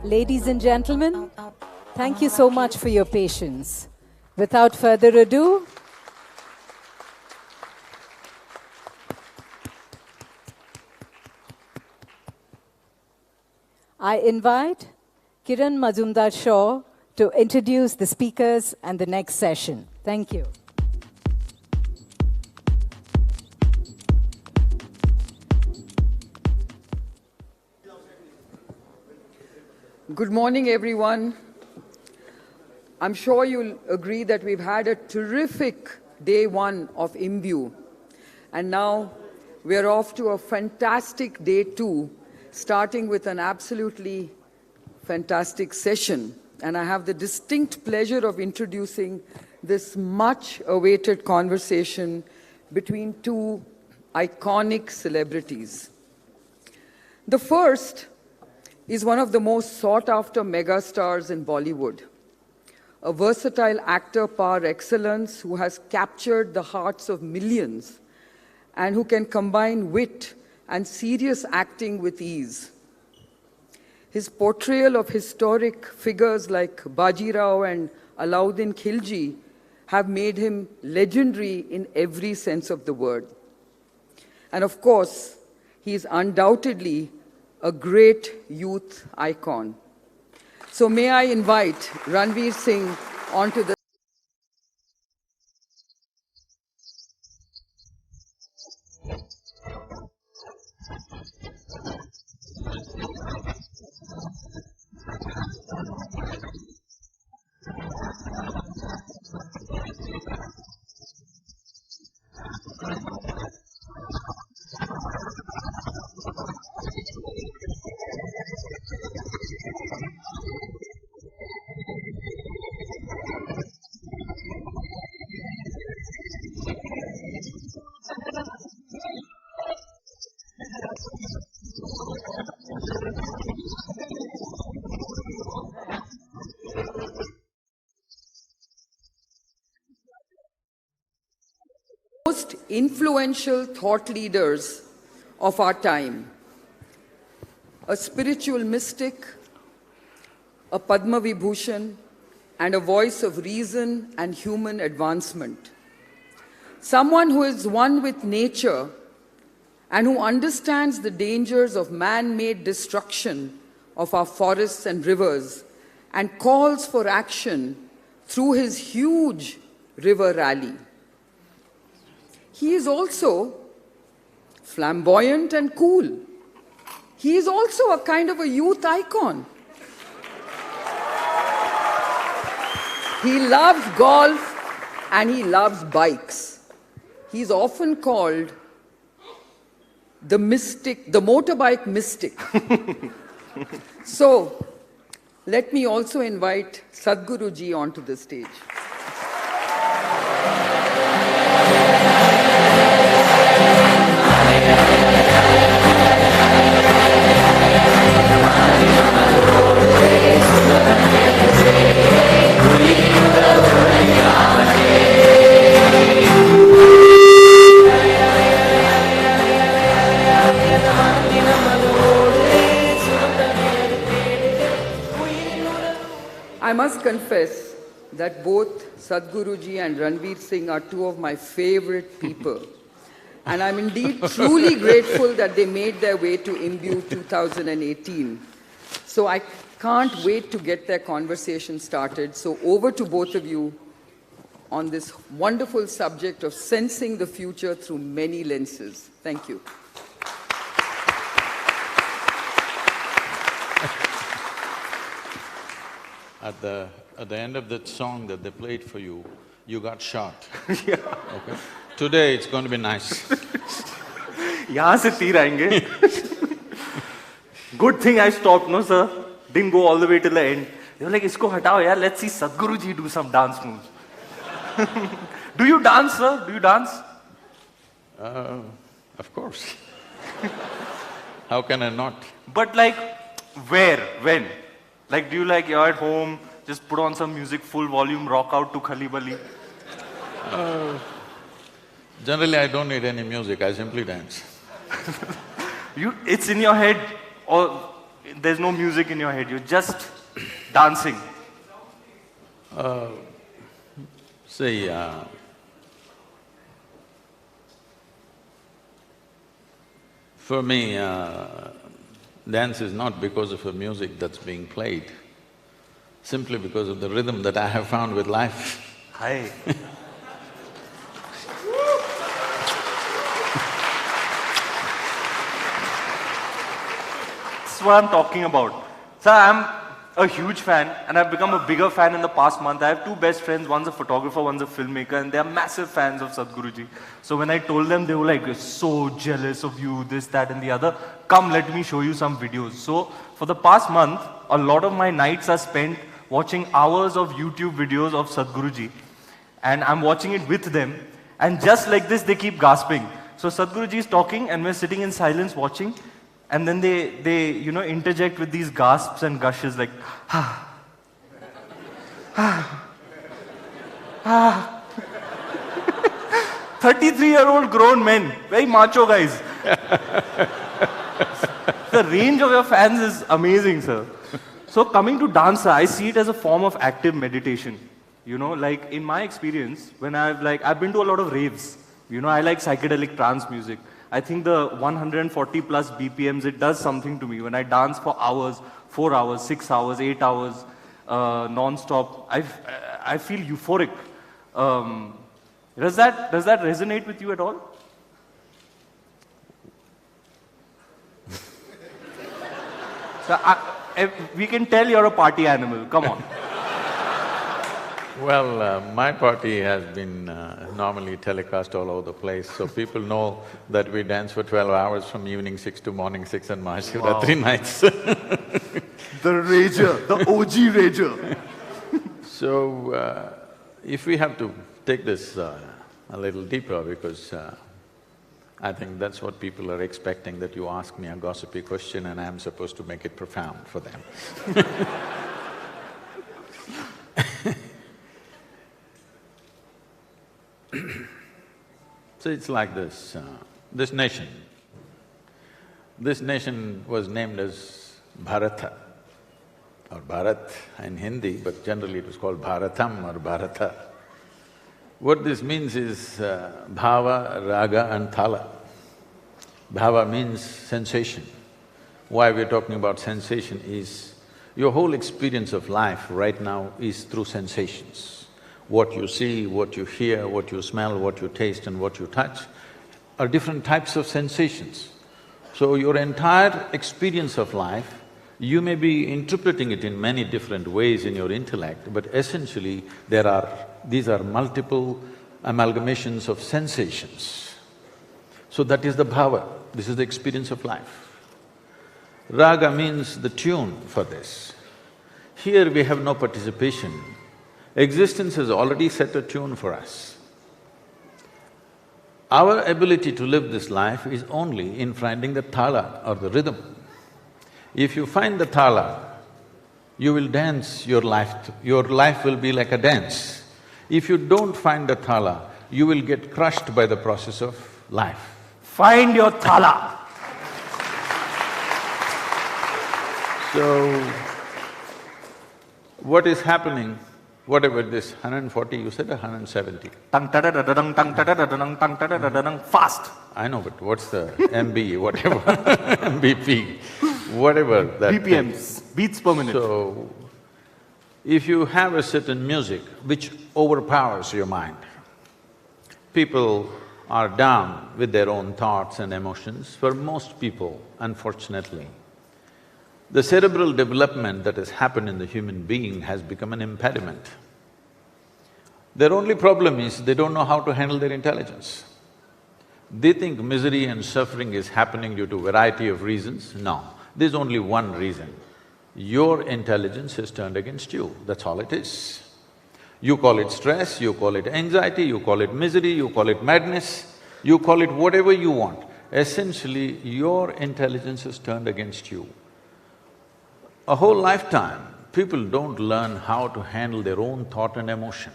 Ladies and gentlemen, thank you so much for your patience. Without further ado, I invite Kiran Majumdar-Shaw to introduce the speakers and the next session. Thank you. Good morning, everyone. I'm sure you'll agree that we've had a terrific day one of Imbue. And now we're off to a fantastic day two, starting with an absolutely fantastic session. And I have the distinct pleasure of introducing this much-awaited conversation between two iconic celebrities. The first is one of the most sought-after megastars in Bollywood, a versatile actor par excellence who has captured the hearts of millions and who can combine wit and serious acting with ease. His portrayal of historic figures like Bajirao and Alauddin Khilji have made him legendary in every sense of the word. And of course, he is undoubtedly a great youth icon. So may I invite Ranveer Singh onto the most influential thought leaders of our time. A spiritual mystic, a Padma Vibhushan, and a voice of reason and human advancement. Someone who is one with nature and who understands the dangers of man-made destruction of our forests and rivers and calls for action through his huge river rally. He is also flamboyant and cool. He is also a kind of a youth icon. He loves golf and he loves bikes. He's often called the mystic, the motorbike mystic. So, let me also invite Sadhguru ji onto the stage. I must confess that both Sadhguru ji and Ranveer Singh are two of my favorite people. And I'm indeed truly grateful that they made their way to Imbue 2018. So I can't wait to get their conversation started. So over to both of you on this wonderful subject of sensing the future through many lenses. Thank you. At the end of that song that they played for you, you got shot. Yeah. Okay. Today it's going to be nice. यहाँ से तीर आएंगे. Good thing I stopped, no sir. Didn't go all the way till the end. They were like, इसको हटाओ यार. Let's see Sadhguru ji do some dance moves. Do you dance, sir? Do you dance? Of course. How can I not? But like, where? When? Like, do you like, you're at home, just put on some music, full volume, rock out to Khali Bali? Generally, I don't need any music, I simply dance. It's in your head, or there's no music in your head, you're just dancing. See, for me, dance is not because of a music that's being played, simply because of the rhythm that I have found with life. Hi. That's what I'm talking about. So I'm a huge fan, and I've become a bigger fan in the past month. I have two best friends, one's a photographer, one's a filmmaker, and they're massive fans of Sadhguruji. So when I told them, they were like, "We're so jealous of you, this, that, and the other. Come, let me show you some videos." So for the past month, a lot of my nights are spent watching hours of YouTube videos of Sadhguruji, and I'm watching it with them, and just like this, they keep gasping. So Sadhguruji is talking, and we're sitting in silence watching, and then they interject with these gasps and gushes like, ah, ah, ah. 33-year-old grown men, very macho guys. The range of your fans is amazing, sir. So coming to dance, I see it as a form of active meditation. Like in my experience, when I've been to a lot of raves. I like psychedelic trance music. I think the 140 plus BPMs, it does something to me. When I dance for hours, 4 hours, 6 hours, 8 hours, non-stop, I feel euphoric. Does that resonate with you at all? So we can tell you're a party animal, come on. Well, my party has been normally telecast all over the place, so people know that we dance for 12 hours from evening 6 to morning 6 on Mahashivratri nights. The rager, the OG rager. So, if we have to take this a little deeper, because I think that's what people are expecting, that you ask me a gossipy question and I'm supposed to make it profound for them. So it's like this, this nation was named as Bharatha, or Bharat in Hindi, but generally it was called Bharatam or Bharatha. What this means is bhava, raga and thala. Bhava means sensation. Why we're talking about sensation is, your whole experience of life right now is through sensations. What you see, what you hear, what you smell, what you taste and what you touch are different types of sensations. So your entire experience of life, you may be interpreting it in many different ways in your intellect, but essentially these are multiple amalgamations of sensations. So that is the bhava, this is the experience of life. Raga means the tune for this. Here we have no participation. Existence has already set a tune for us. Our ability to live this life is only in finding the thala or the rhythm. If you find the thala, you will dance your life will be like a dance. If you don't find the thala, you will get crushed by the process of life. Find your thala. So, what is happening, whatever this 140, you said 170? Fast. I know, but what's the MB, whatever, MBP, whatever that… BPMs, beats per minute. So, if you have a certain music which overpowers your mind, people are down with their own thoughts and emotions. For most people, unfortunately, the cerebral development that has happened in the human being has become an impediment. Their only problem is they don't know how to handle their intelligence. They think misery and suffering is happening due to a variety of reasons. No, there's only one reason. Your intelligence is turned against you, that's all it is. You call it stress, you call it anxiety, you call it misery, you call it madness, you call it whatever you want. Essentially, your intelligence is turned against you. A whole lifetime, people don't learn how to handle their own thought and emotion.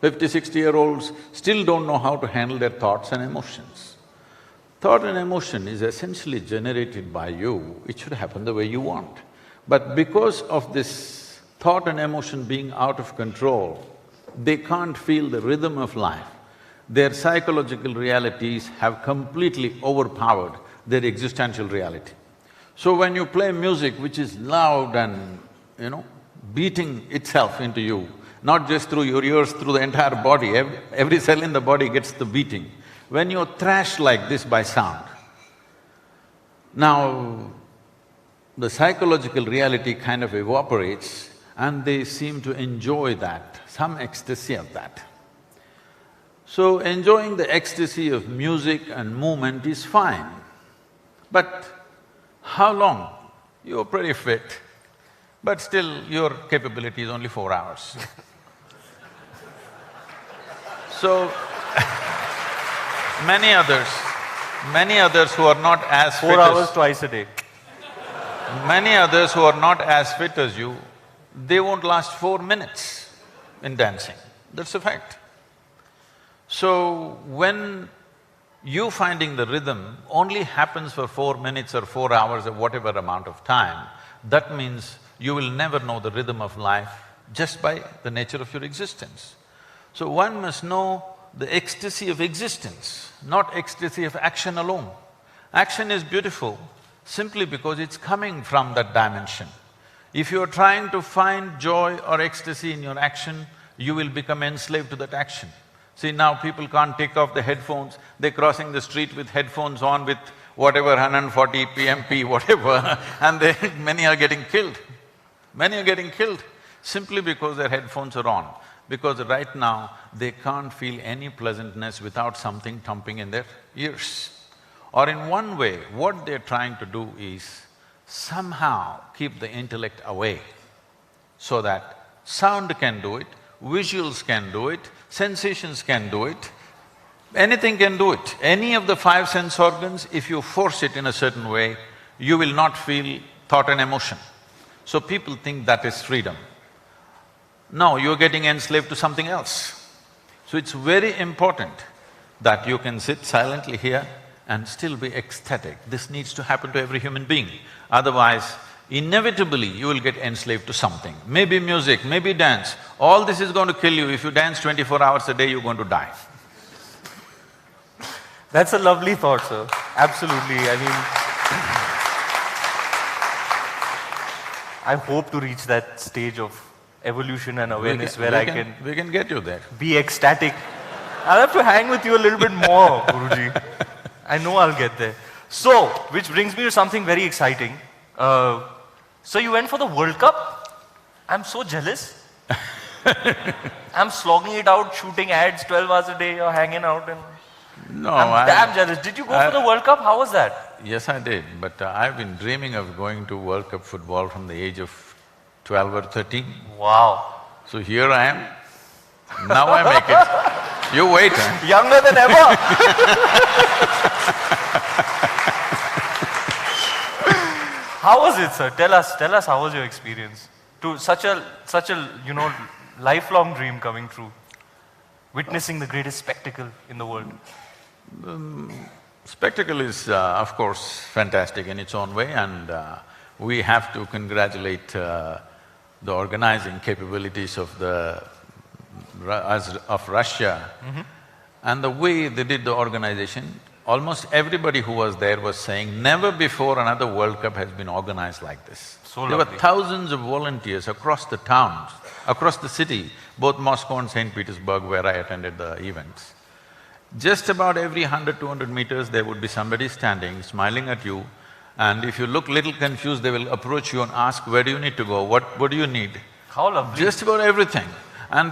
50, 60-year-olds still don't know how to handle their thoughts and emotions. Thought and emotion is essentially generated by you, it should happen the way you want. But because of this thought and emotion being out of control, they can't feel the rhythm of life. Their psychological realities have completely overpowered their existential reality. So when you play music which is loud and, beating itself into you, not just through your ears, through the entire body, every cell in the body gets the beating. When you're thrashed like this by sound, now the psychological reality kind of evaporates and they seem to enjoy that, some ecstasy of that. So enjoying the ecstasy of music and movement is fine, but how long? You're pretty fit, but still your capability is only 4 hours. So, many others who are not as fit 4 hours twice a day. Many others who are not as fit as you, they won't last 4 minutes in dancing, that's a fact. So, when you finding the rhythm only happens for 4 minutes or 4 hours or whatever amount of time, that means you will never know the rhythm of life just by the nature of your existence. So one must know the ecstasy of existence, not ecstasy of action alone. Action is beautiful simply because it's coming from that dimension. If you're trying to find joy or ecstasy in your action, you will become enslaved to that action. See, now people can't take off the headphones, they're crossing the street with headphones on with whatever 140 PMP, whatever, and many are getting killed. Many are getting killed simply because their headphones are on. Because right now, they can't feel any pleasantness without something thumping in their ears. Or in one way, what they're trying to do is somehow keep the intellect away so that sound can do it, visuals can do it, sensations can do it, anything can do it. Any of the 5 sense organs, if you force it in a certain way, you will not feel thought and emotion. So people think that is freedom. No, you're getting enslaved to something else. So it's very important that you can sit silently here and still be ecstatic. This needs to happen to every human being. Otherwise, inevitably you will get enslaved to something. Maybe music, maybe dance, all this is going to kill you. If you dance 24 hours a day, you're going to die. That's a lovely thought, sir. Absolutely, I hope to reach that stage of evolution and awareness where we can get you there. Be ecstatic. I'll have to hang with you a little bit more, Guruji. I know I'll get there. So, which brings me to something very exciting. So you went for the World Cup? I'm so jealous. I'm slogging it out, shooting ads 12 hours a day, you're hanging out and… No, I'm damn jealous. Did you go for the World Cup? How was that? Yes, I did, but I've been dreaming of going to World Cup football from the age of 12 or 13. Wow. So here I am, now I make it. You wait, huh? Younger than ever. How was it, sir? Tell us how was your experience? To such a lifelong dream coming true. Witnessing the greatest spectacle in the world. Spectacle is, of course, fantastic in its own way, and we have to congratulate the organizing capabilities of Russia. And the way they did the organization, almost everybody who was there was saying, never before another World Cup has been organized like this. So there were thousands of volunteers across the towns, across the city, both Moscow and St. Petersburg, where I attended the events. Just about every 100, 200 meters, there would be somebody standing, smiling at you, and if you look little confused, they will approach you and ask, where do you need to go, what do you need? How lovely. Just about everything. And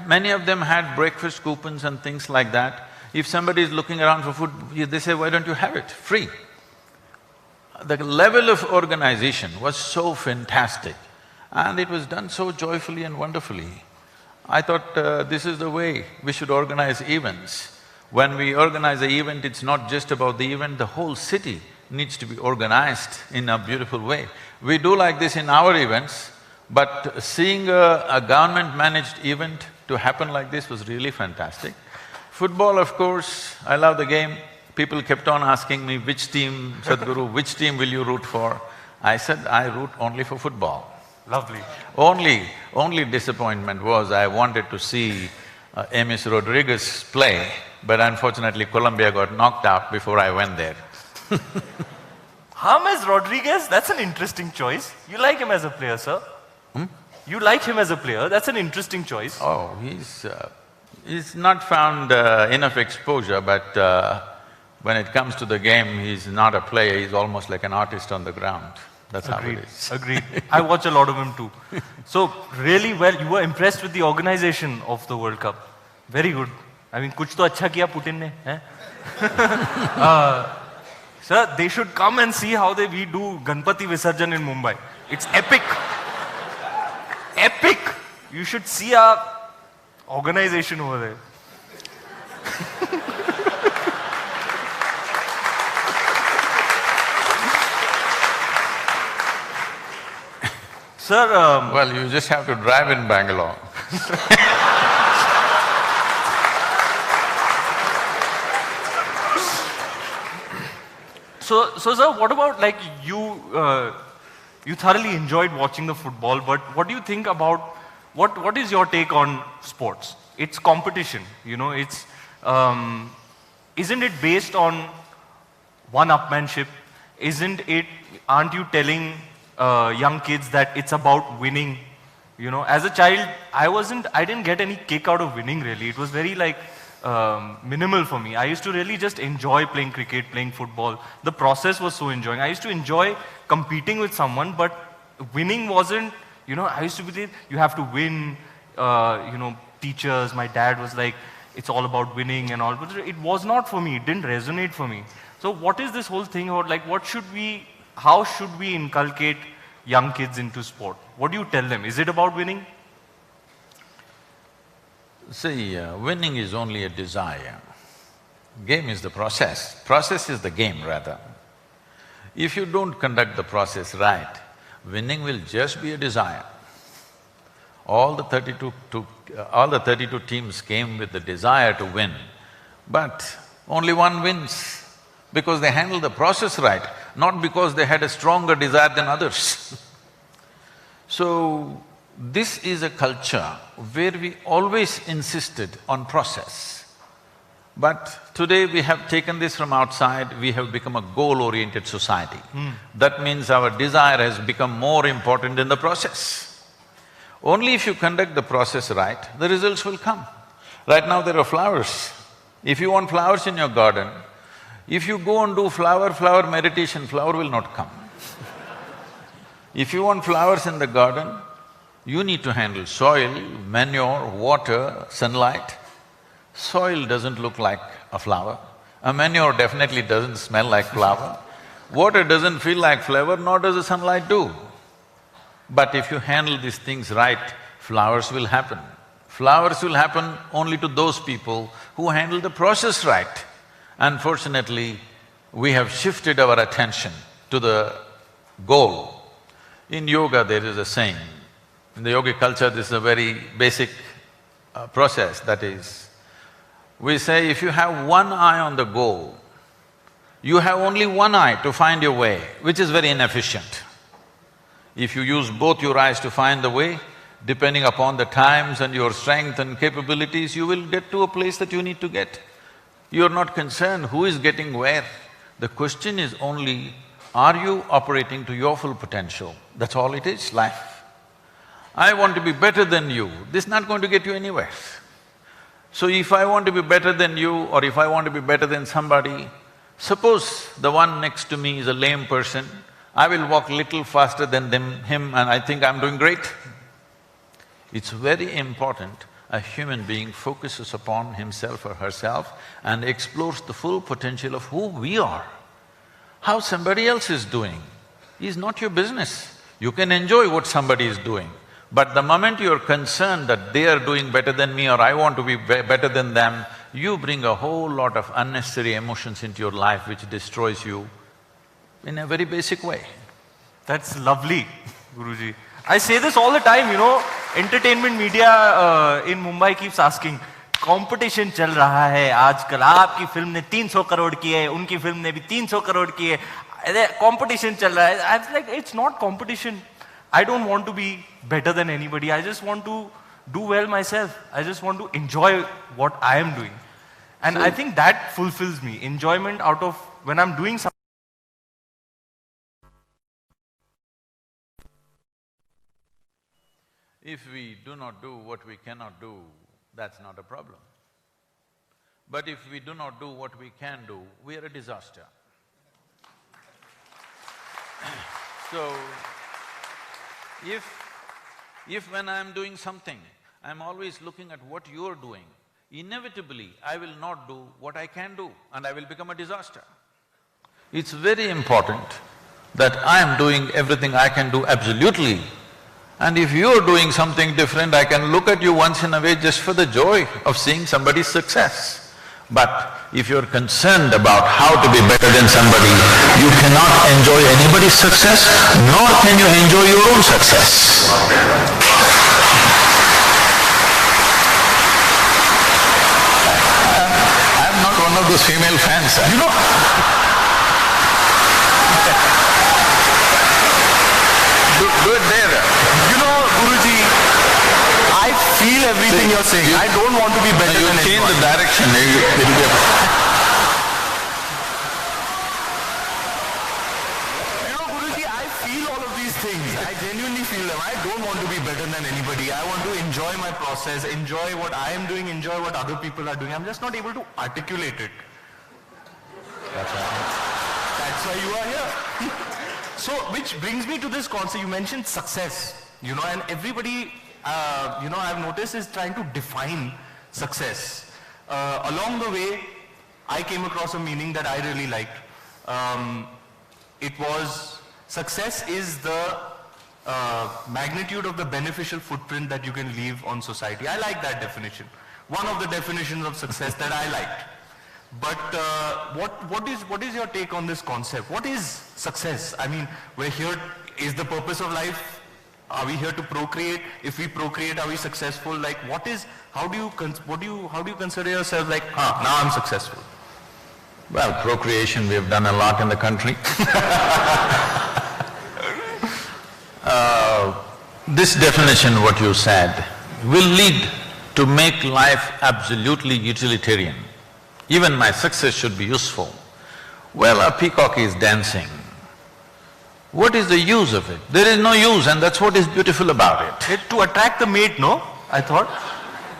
many of them had breakfast coupons and things like that. If somebody is looking around for food, they say, why don't you have it, free? The level of organization was so fantastic, and it was done so joyfully and wonderfully. I thought this is the way we should organize events. When we organize an event, it's not just about the event, the whole city needs to be organized in a beautiful way. We do like this in our events, But seeing a government-managed event to happen like this was really fantastic. Football, of course, I love the game. People kept on asking me, which team, Sadhguru, which team will you root for? I said, I root only for football. Lovely. Only disappointment was I wanted to see James Rodriguez play, but unfortunately Colombia got knocked out before I went there. James Rodriguez, that's an interesting choice. You like him as a player, sir? You like him as a player, that's an interesting choice. Oh, he's not found enough exposure, but when it comes to the game, he's not a player, he's almost like an artist on the ground. That's how it is. Agreed. I watch a lot of him too. So, really well, you were impressed with the organization of the World Cup. Very good. I mean, kuch to acha kiya Putin ne, eh? Sir, they should come and see how we do Ganpati Visarjan in Mumbai. It's epic. Epic! You should see our organization over there. Sir… Well, you just have to drive in Bangalore. So sir, what about like you thoroughly enjoyed watching the football, but what do you think about… what is your take on sports? It's competition, you know, it's… isn't it based on one-upmanship? Aren't you telling young kids that it's about winning? You know, as a child, I didn't get any kick out of winning really. It was very like minimal for me. I used to really just enjoy playing cricket, playing football. The process was so enjoying. I used to enjoy competing with someone, but winning wasn't, you know, I used to believe you have to win, you know, teachers, my dad was like, it's all about winning and all, but it was not for me, it didn't resonate for me. So what is this whole thing about, like, how should we inculcate young kids into sport? What do you tell them? Is it about winning? See, winning is only a desire. Game is the process. Process is the game, rather. If you don't conduct the process right, winning will just be a desire. All the 32 teams came with the desire to win, but only one wins because they handled the process right, not because they had a stronger desire than others. So, this is a culture where we always insisted on process. But today we have taken this from outside, we have become a goal-oriented society. That means our desire has become more important than the process. Only if you conduct the process right, the results will come. Right now there are flowers. If you want flowers in your garden, if you go and do flower meditation, flower will not come. If you want flowers in the garden, you need to handle soil, manure, water, sunlight. Soil doesn't look like a flower. A manure definitely doesn't smell like flower. Water doesn't feel like flower, nor does the sunlight do. But if you handle these things right, flowers will happen. Flowers will happen only to those people who handle the process right. Unfortunately, we have shifted our attention to the goal. In yoga, there is a saying, in the yogic culture, this is a very basic process, that is, we say if you have one eye on the goal, you have only one eye to find your way, which is very inefficient. If you use both your eyes to find the way, depending upon the times and your strength and capabilities, you will get to a place that you need to get. You're not concerned who is getting where. The question is only, are you operating to your full potential? That's all it is, life. I want to be better than you, this is not going to get you anywhere. So if I want to be better than you or if I want to be better than somebody, suppose the one next to me is a lame person, I will walk little faster than him and I think I'm doing great. It's very important a human being focuses upon himself or herself and explores the full potential of who we are. How somebody else is doing is not your business. You can enjoy what somebody is doing, but the moment you're concerned that they are doing better than me or I want to be better than them, you bring a whole lot of unnecessary emotions into your life which destroys you in a very basic way. That's lovely, Guruji. I say this all the time, you know, entertainment media in Mumbai keeps asking, competition चल रहा है आजकल, आपकी film ने 300 करोड़ की है, उनकी film ने भी 300 करोड़ की है, competition चल रहा है. I was like, it's not competition. I don't want to be better than anybody. I just want to do well myself. I just want to enjoy what I am doing. And I think that fulfills me. Enjoyment out of when I'm doing something. If we do not do what we cannot do, that's not a problem. But if we do not do what we can do, we are a disaster. So, if when I'm doing something, I'm always looking at what you're doing, inevitably I will not do what I can do and I will become a disaster. It's very important that I am doing everything I can do absolutely, and if you're doing something different, I can look at you once in a way just for the joy of seeing somebody's success. But if you're concerned about how to be better than somebody, you cannot enjoy anybody's success, nor can you enjoy your own success. I'm not one of those female fans, you know. Do it there. You know, Guruji, I feel everything you're saying. I don't want to be better than anyone. You change the direction, it'll be You know, Guruji, I feel all of these things. I genuinely feel them. I don't want to be better than anybody. I want to enjoy my process, enjoy what I am doing, enjoy what other people are doing. I'm just not able to articulate it. That's right. That's why you are here. So, which brings me to this concept. You mentioned success, you know, and everybody, you know, I've noticed is trying to define success. Along the way, I came across a meaning that I really liked. It was, success is the magnitude of the beneficial footprint that you can leave on society. I like that definition. One of the definitions of success that I liked. But what is your take on this concept? What is success? I mean, we're here, is the purpose of life? Are we here to procreate? If we procreate, are we successful? Like, how do you consider yourself like, now I'm successful? Well, procreation we have done a lot in the country. This definition, what you said, will lead to make life absolutely utilitarian. Even my success should be useful. Well, a peacock is dancing. What is the use of it? There is no use, and that's what is beautiful about it. It's to attract the mate, no? I thought.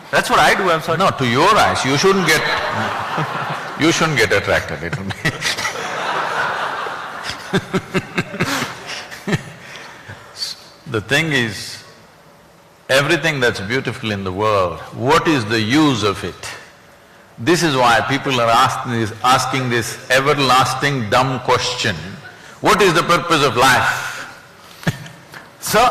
That's what I do, I'm sorry. No, to your eyes, you shouldn't get… you shouldn't get attracted, it will be… The thing is, everything that's beautiful in the world, what is the use of it? This is why people are asking this everlasting dumb question, what is the purpose of life? Sir,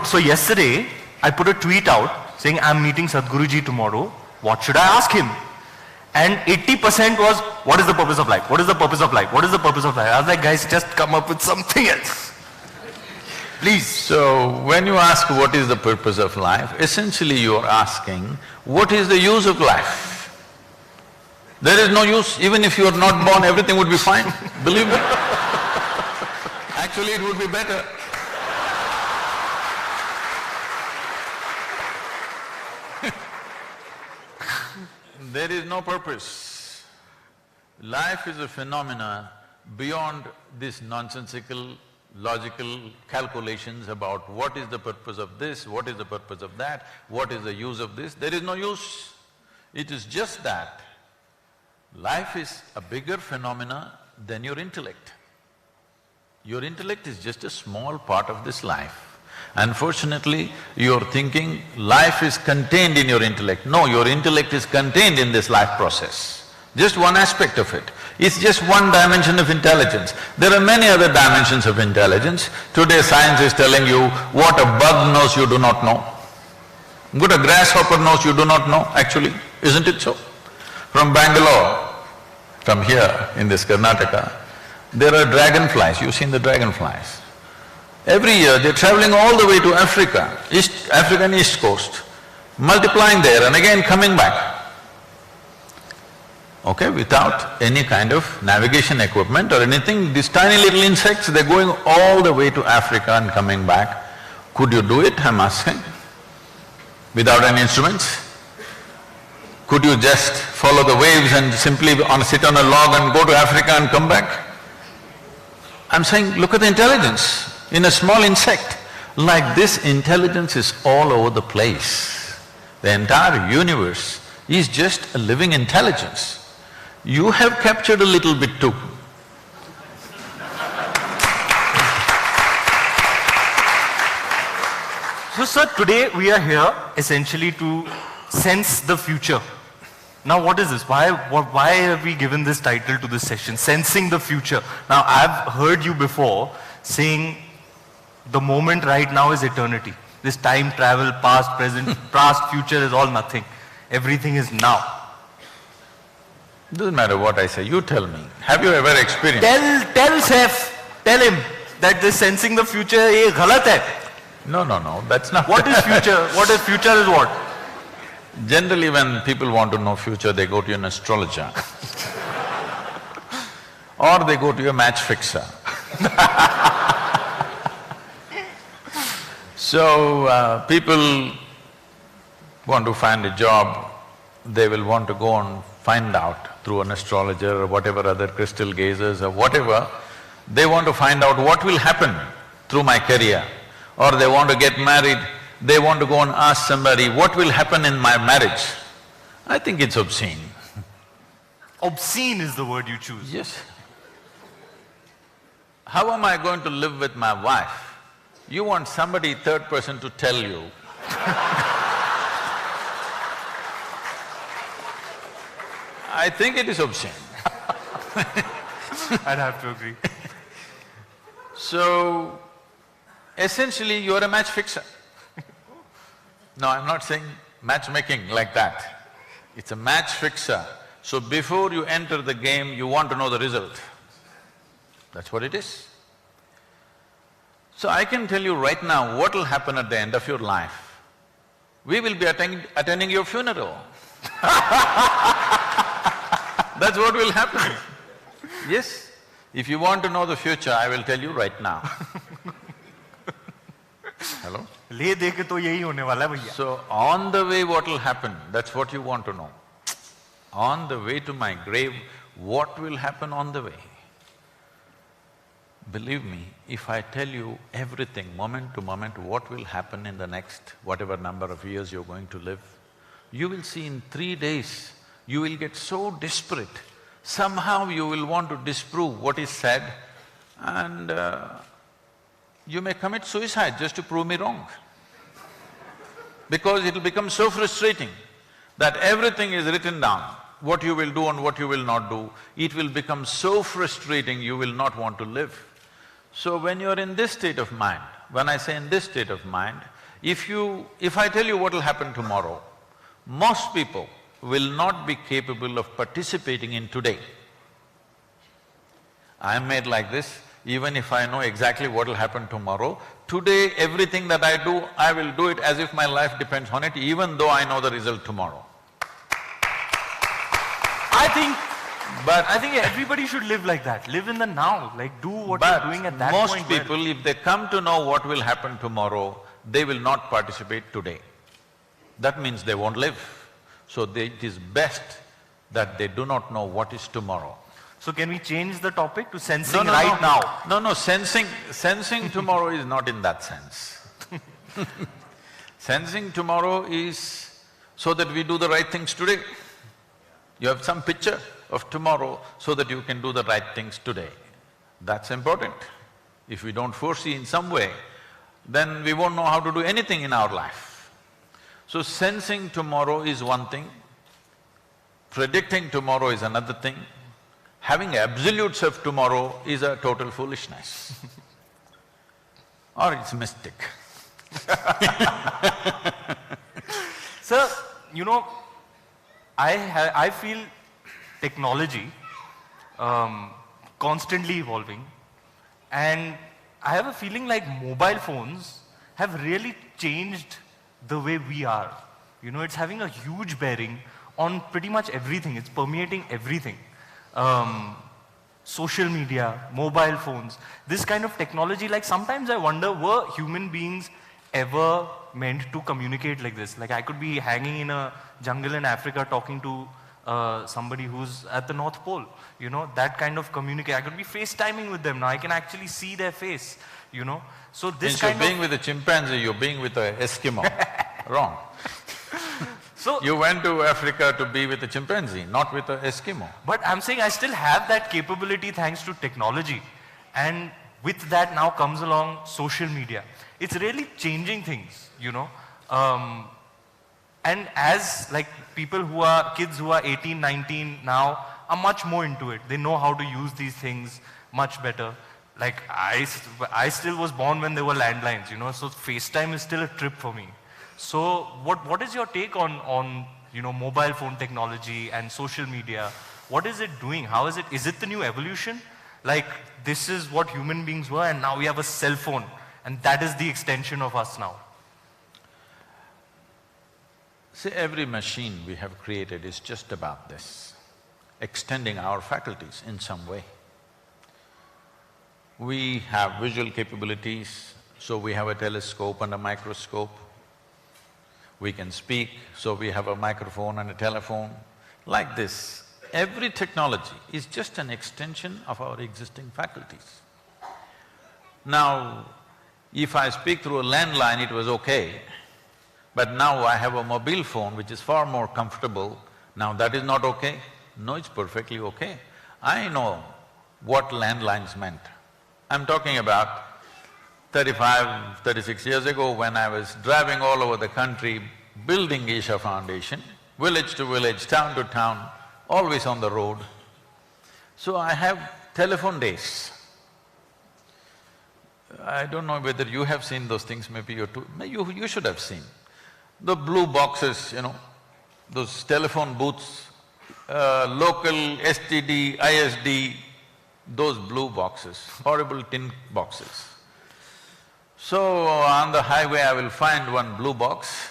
so yesterday, I put a tweet out saying, I'm meeting Sadhguruji tomorrow, what should I ask him? And 80% was, what is the purpose of life? What is the purpose of life? What is the purpose of life? I was like, guys, just come up with something else. Please. So, when you ask what is the purpose of life, essentially you are asking, what is the use of life? There is no use. Even if you are not born, everything would be fine, believe me. Actually, it would be better. There is no purpose. Life is a phenomena beyond this nonsensical, logical calculations about what is the purpose of this, what is the purpose of that, what is the use of this. There is no use. It is just that life is a bigger phenomena than your intellect. Your intellect is just a small part of this life. Unfortunately, you're thinking life is contained in your intellect. No, your intellect is contained in this life process. Just one aspect of it. It's just one dimension of intelligence. There are many other dimensions of intelligence. Today science is telling you what a bug knows you do not know. What a grasshopper knows you do not know, actually, isn't it so? From Bangalore, from here in this Karnataka, there are dragonflies. You've seen the dragonflies. Every year they're traveling all the way to Africa, African East Coast, multiplying there and again coming back. Okay, without any kind of navigation equipment or anything, these tiny little insects, they're going all the way to Africa and coming back. Could you do it, I'm asking? Without any instruments? Could you just follow the waves and simply sit on a log and go to Africa and come back? I'm saying, look at the intelligence in a small insect. Like this, intelligence is all over the place. The entire universe is just a living intelligence. You have captured a little bit too. So sir, today we are here essentially to sense the future. Now what is this? Why have we given this title to this session, Sensing the Future? Now I've heard you before saying the moment right now is eternity. This time travel, past, present, past, future is all nothing. Everything is now. Doesn't matter what I say, you tell me. Have you ever experienced… Tell Seth, tell him that this sensing the future is galat hai. No, that's not… What is future? What is future is what? Generally when people want to know future, they go to an astrologer or they go to a match fixer. So, people want to find a job, they will want to go and find out through an astrologer or whatever other crystal gazers or whatever, they want to find out what will happen through my career. Or they want to get married, they want to go and ask somebody, what will happen in my marriage? I think it's obscene. Obscene is the word you choose. Yes. How am I going to live with my wife? You want somebody third person to tell you. I think it is obscene. I'd have to agree. So, essentially you're a match fixer. No, I'm not saying matchmaking like that. It's a match fixer. So before you enter the game, you want to know the result. That's what it is. So I can tell you right now what will happen at the end of your life. We will be attending your funeral. That's what will happen. Yes, if you want to know the future, I will tell you right now. Hello? ले दे के तो यही होने वाला है भैया. So, on the way what will happen, that's what you want to know. On the way to my grave, what will happen on the way? Believe me, if I tell you everything, moment to moment, what will happen in the next whatever number of years you're going to live, you will see in 3 days, you will get so desperate. Somehow you will want to disprove what is said and you may commit suicide just to prove me wrong. Because it'll become so frustrating that everything is written down, what you will do and what you will not do. It will become so frustrating, you will not want to live. So when you're in this state of mind, when I say in this state of mind, if I tell you what will happen tomorrow, most people will not be capable of participating in today. I'm made like this, even if I know exactly what will happen tomorrow, today everything that I do, I will do it as if my life depends on it, even though I know the result tomorrow. I think everybody should live like that, live in the now, like do what you're doing at that point. But most people, if they come to know what will happen tomorrow, they will not participate today. That means they won't live. So it is best that they do not know what is tomorrow. So can we change the topic to sensing right now? No, sensing tomorrow is not in that sense. Sensing tomorrow is so that we do the right things today. You have some picture of tomorrow so that you can do the right things today. That's important. If we don't foresee in some way, then we won't know how to do anything in our life. So sensing tomorrow is one thing, predicting tomorrow is another thing, having absolutes of tomorrow is a total foolishness. Or it's mystic. Sir, you know, I feel technology constantly evolving, and I have a feeling like mobile phones have really changed the way we are. You know, it's having a huge bearing on pretty much everything. It's permeating everything. Social media, mobile phones, this kind of technology, like sometimes I wonder, were human beings ever meant to communicate like this? Like I could be hanging in a jungle in Africa talking to somebody who's at the North Pole, you know, that kind of communicate. I could be FaceTiming with them now. I can actually see their face, you know. So this Instead kind of being with a chimpanzee, you're being with an Eskimo. Wrong. So You went to Africa to be with a chimpanzee, not with an Eskimo. but I'm saying I still have that capability thanks to technology. And with that now comes along social media. It's really changing things, you know. And as like people who are, kids who are 18, 19 now are much more into it. They know how to use these things much better. Like I still was born when there were landlines, you know, so FaceTime is still a trip for me. So what is your take on you know, mobile phone technology and social media? What is it doing? How is it the new evolution? Like this is what human beings were and now we have a cell phone and that is the extension of us now. See, every machine we have created is just about this, extending our faculties in some way. We have visual capabilities, so we have a telescope and a microscope. We can speak, so we have a microphone and a telephone. Like this, every technology is just an extension of our existing faculties. Now, if I speak through a landline, it was okay, but now I have a mobile phone which is far more comfortable. Now that is not okay? No, it's perfectly okay. I know what landlines meant. I'm talking about 35, 36 years ago when I was driving all over the country, building Isha Foundation, village to village, town to town, always on the road. So I have telephone days. I don't know whether you have seen those things, maybe you should have seen. The blue boxes, you know, those telephone booths, local, STD, ISD, those blue boxes, horrible tin boxes. So on the highway I will find one blue box,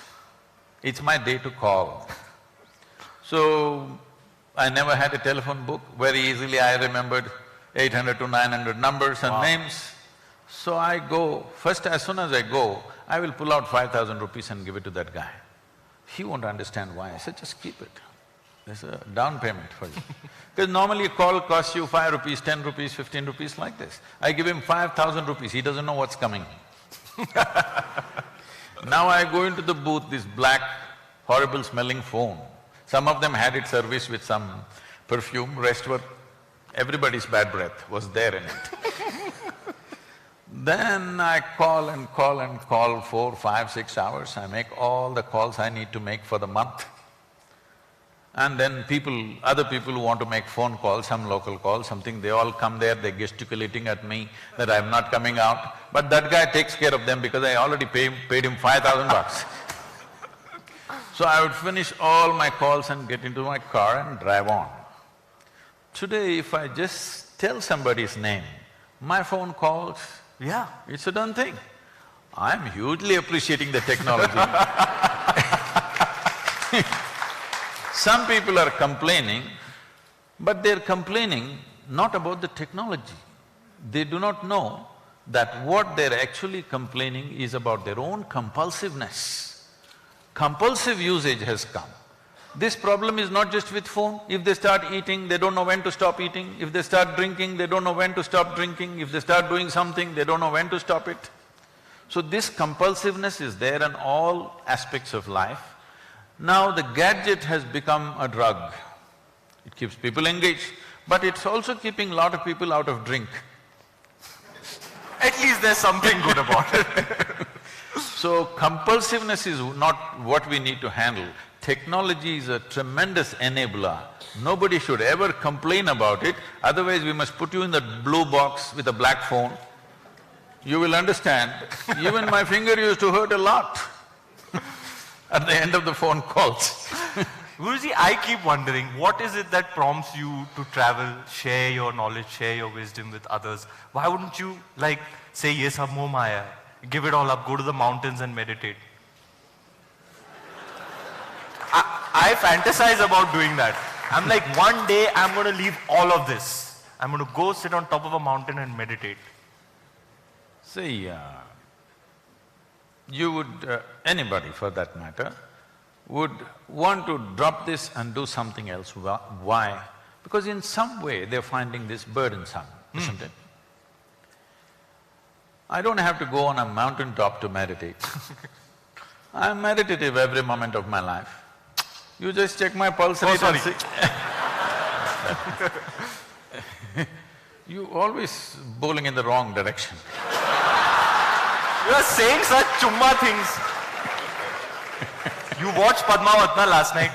it's my day to call. So I never had a telephone book, very easily I remembered 800 to 900 numbers and names. So I go, first as soon as I go, I will pull out 5,000 rupees and give it to that guy. He won't understand why. I said, just keep it. There's a down payment for you. Because normally a call costs you 5 rupees, 10 rupees, 15 rupees like this. I give him 5,000 rupees, he doesn't know what's coming. Now I go into the booth, this black, horrible smelling phone. Some of them had it serviced with some perfume, rest were… everybody's bad breath was there in it. Then I call and call and call 4, 5, 6 hours, I make all the calls I need to make for the month. And then other people who want to make phone calls, some local calls, something, they all come there, they're gesticulating at me that I'm not coming out. But that guy takes care of them because I already paid him 5,000 bucks. So I would finish all my calls and get into my car and drive on. Today, if I just tell somebody's name, my phone calls, Yeah. it's a done thing. I'm hugely appreciating the technology. Some people are complaining, but they're complaining not about the technology. They do not know that what they're actually complaining is about their own compulsiveness. Compulsive usage has come. This problem is not just with phone. If they start eating, they don't know when to stop eating. If they start drinking, they don't know when to stop drinking. If they start doing something, they don't know when to stop it. So this compulsiveness is there in all aspects of life. Now the gadget has become a drug. It keeps people engaged, but it's also keeping a lot of people out of drink. At least there's something good about it. So compulsiveness is not what we need to handle. Technology is a tremendous enabler. Nobody should ever complain about it, otherwise we must put you in the blue box with a black phone. You will understand, even my finger used to hurt a lot at the end of the phone calls. Guruji, I keep wondering, what is it that prompts you to travel, share your knowledge, share your wisdom with others? Why wouldn't you like say, "Ye sab moh maya hai," give it all up, go to the mountains and meditate? I fantasize about doing that. I'm like, one day I'm going to leave all of this. I'm going to go sit on top of a mountain and meditate. See, you would, anybody for that matter, would want to drop this and do something else. Why? Because in some way they're finding this burdensome, isn't it? I don't have to go on a mountain top to meditate. I'm meditative every moment of my life. You just check my pulse rate and see. You always bowling in the wrong direction. You are saying such chumma things. You watched Padmavatna last night.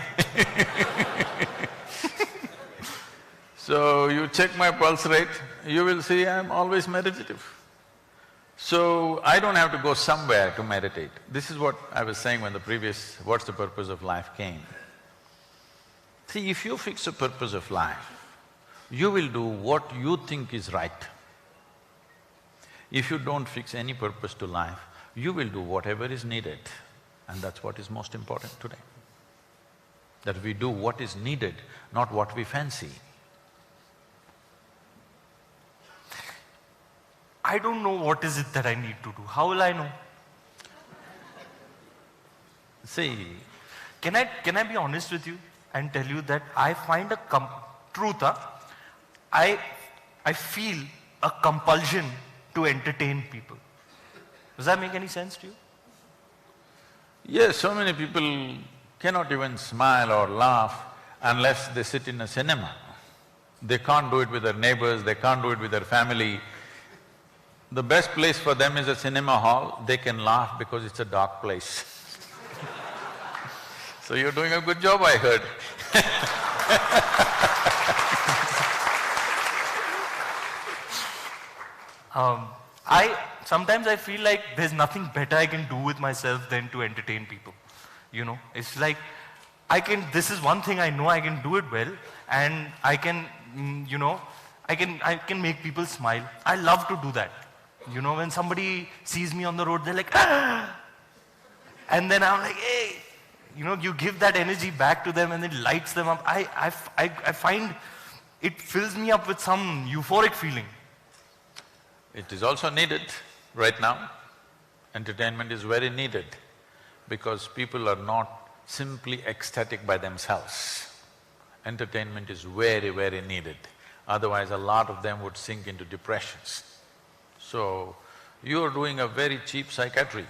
So you check my pulse rate, you will see I'm always meditative. So I don't have to go somewhere to meditate. This is what I was saying when the previous "What's the purpose of life" came. See, if you fix a purpose of life, you will do what you think is right. If you don't fix any purpose to life, you will do whatever is needed. And that's what is most important today. That we do what is needed, not what we fancy. I don't know what is it that I need to do. How will I know? See, Can I be honest with you and tell you that I find a truth, I feel a compulsion to entertain people. Does that make any sense to you? yes, so many people cannot even smile or laugh unless they sit in a cinema. They can't do it with their neighbors, they can't do it with their family. The best place for them is a cinema hall. They can laugh because it's a dark place. So you're doing a good job, I heard. Sometimes I feel like there's nothing better I can do with myself than to entertain people. You know, it's like this is one thing I know I can do it well, and I can, I can make people smile. I love to do that. You know, when somebody sees me on the road, they're like, "Ah!" And then I'm like, "Hey," you give that energy back to them and it lights them up. I find it fills me up with some euphoric feeling. It is also needed right now. Entertainment is very needed because people are not simply ecstatic by themselves. Entertainment is very, very needed. Otherwise, a lot of them would sink into depressions. So, you are doing a very cheap psychiatry.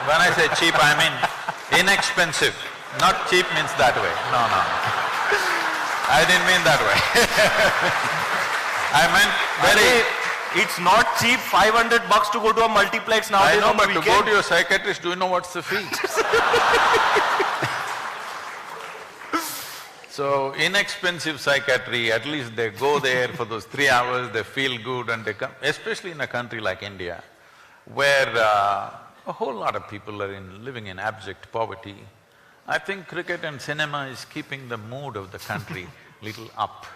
When I say cheap, I mean inexpensive. Not cheap means that way. No. I didn't mean that way. I meant very… It's not cheap, 500 bucks to go to a multiplex nowadays. I know, on the but to weekend. go to your psychiatrist, do you know what's the fee? So, inexpensive psychiatry, at least they go there for those 3 hours, they feel good and they come… Especially in a country like India, where a whole lot of people are living in abject poverty. I think cricket and cinema is keeping the mood of the country little up.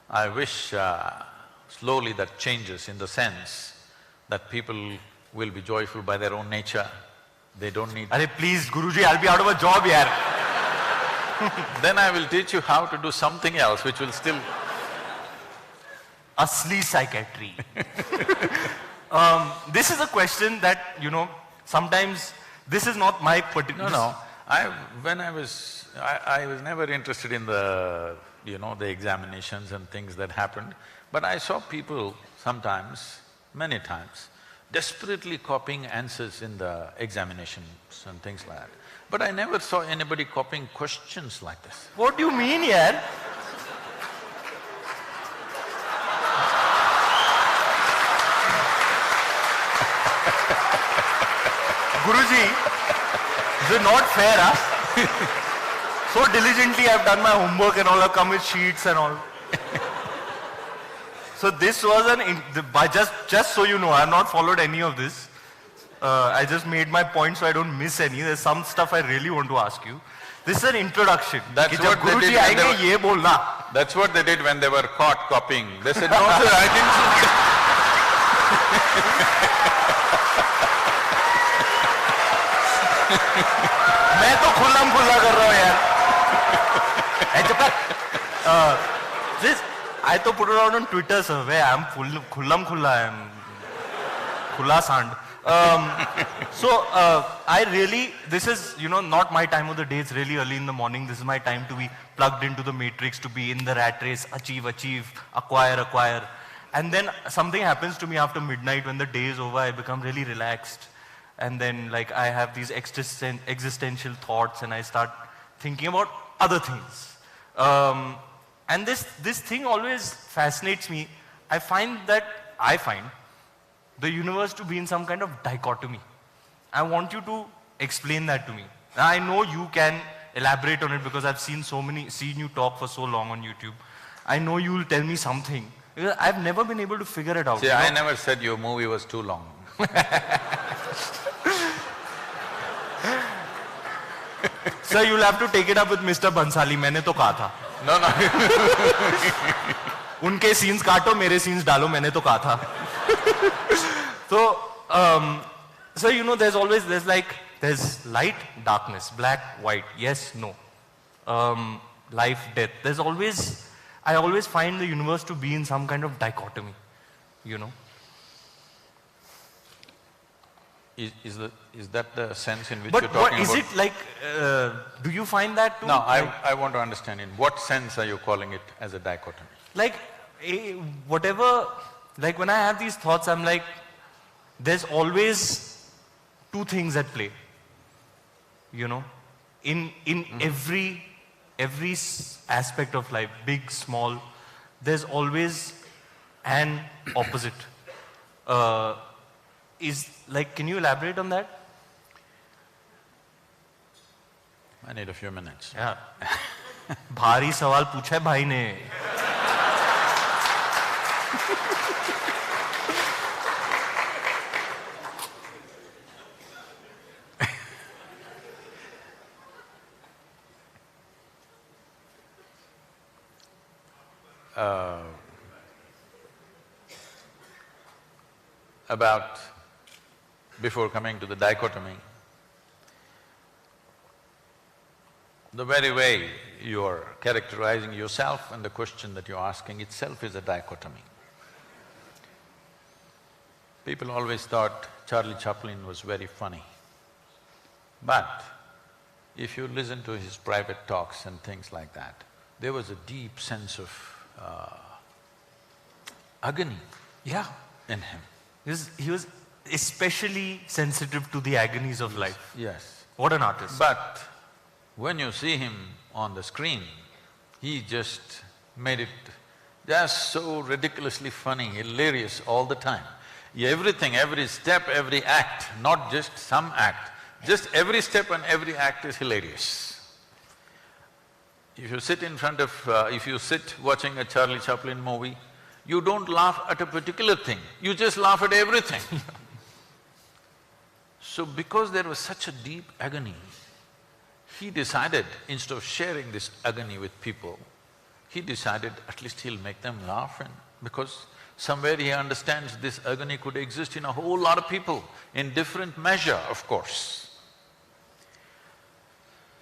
I wish slowly that changes in the sense that people will be joyful by their own nature. They don't need… Arey please, Guruji, I'll be out of a job here. Then I will teach you how to do something else which will still… Asli psychiatry. This is a question that, sometimes this is not my particular… No. I was never interested in the, the examinations and things that happened. But I saw people sometimes, many times, desperately copying answers in the examinations and things like that. But I never saw anybody copying questions like this. What do you mean, yaar? Guruji, this is not fair, huh? So diligently I've done my homework and all, I've come with sheets and all. So this was just so you know, I have not followed any of this. I just made my point so I don't miss any. There's some stuff I really want to ask you. This is an introduction. That's कि what जब they Guruji did when आएंगे they ये बोलना. That's what they did when they were caught copying. They said, no sir, I didn't see it. मैं तो खुल्लम खुल्ला कर रहा हूँ यार. Hey, चुप कर. This I to put it out on Twitter, sir. Where I am khullam khulla. I am khulla sand. I really, this is, not my time of the day. It's really early in the morning. This is my time to be plugged into the matrix, to be in the rat race, achieve, acquire. And then something happens to me after midnight when the day is over. I become really relaxed. And then like I have these existential thoughts and I start thinking about other things. And this thing always fascinates me. I find the universe to be in some kind of dichotomy. I want you to explain that to me. I know you can elaborate on it because I've seen you talk for so long on YouTube. I know you will tell me something. I've never been able to figure it out. See, I never said your movie was too long. Sir, you'll have to take it up with Mr. Bansali. मैंने तो कहा था. No. उनके scenes काटो, मेरे scenes डालो, मैंने तो कहा था. So, there's light, darkness, black, white, yes, no. Life, death. I always find the universe to be in some kind of dichotomy, Is that the sense in which But you're talking about? Is it like, do you find that too? No, I want to understand in what sense are you calling it as a dichotomy? Like, whatever, like when I have these thoughts, I'm like, there's always two things at play, in every aspect of life, big, small, there's always an opposite. Can you elaborate on that? I need a few minutes. Yeah. भारी सवाल पूछा है भाई ने. Before coming to the dichotomy, the very way you're characterizing yourself and the question that you're asking itself is a dichotomy. People always thought Charlie Chaplin was very funny. But if you listen to his private talks and things like that, there was a deep sense of agony in him. He was especially sensitive to the agonies of life. Yes. What an artist. But when you see him on the screen, he just made it just so ridiculously funny, hilarious all the time. Everything, every step, every act, not just some act, just every step and every act is hilarious. If you sit watching a Charlie Chaplin movie, you don't laugh at a particular thing, you just laugh at everything. So because there was such a deep agony, he decided, instead of sharing this agony with people, he decided at least he'll make them laugh, and because somewhere he understands this agony could exist in a whole lot of people, in different measure, of course.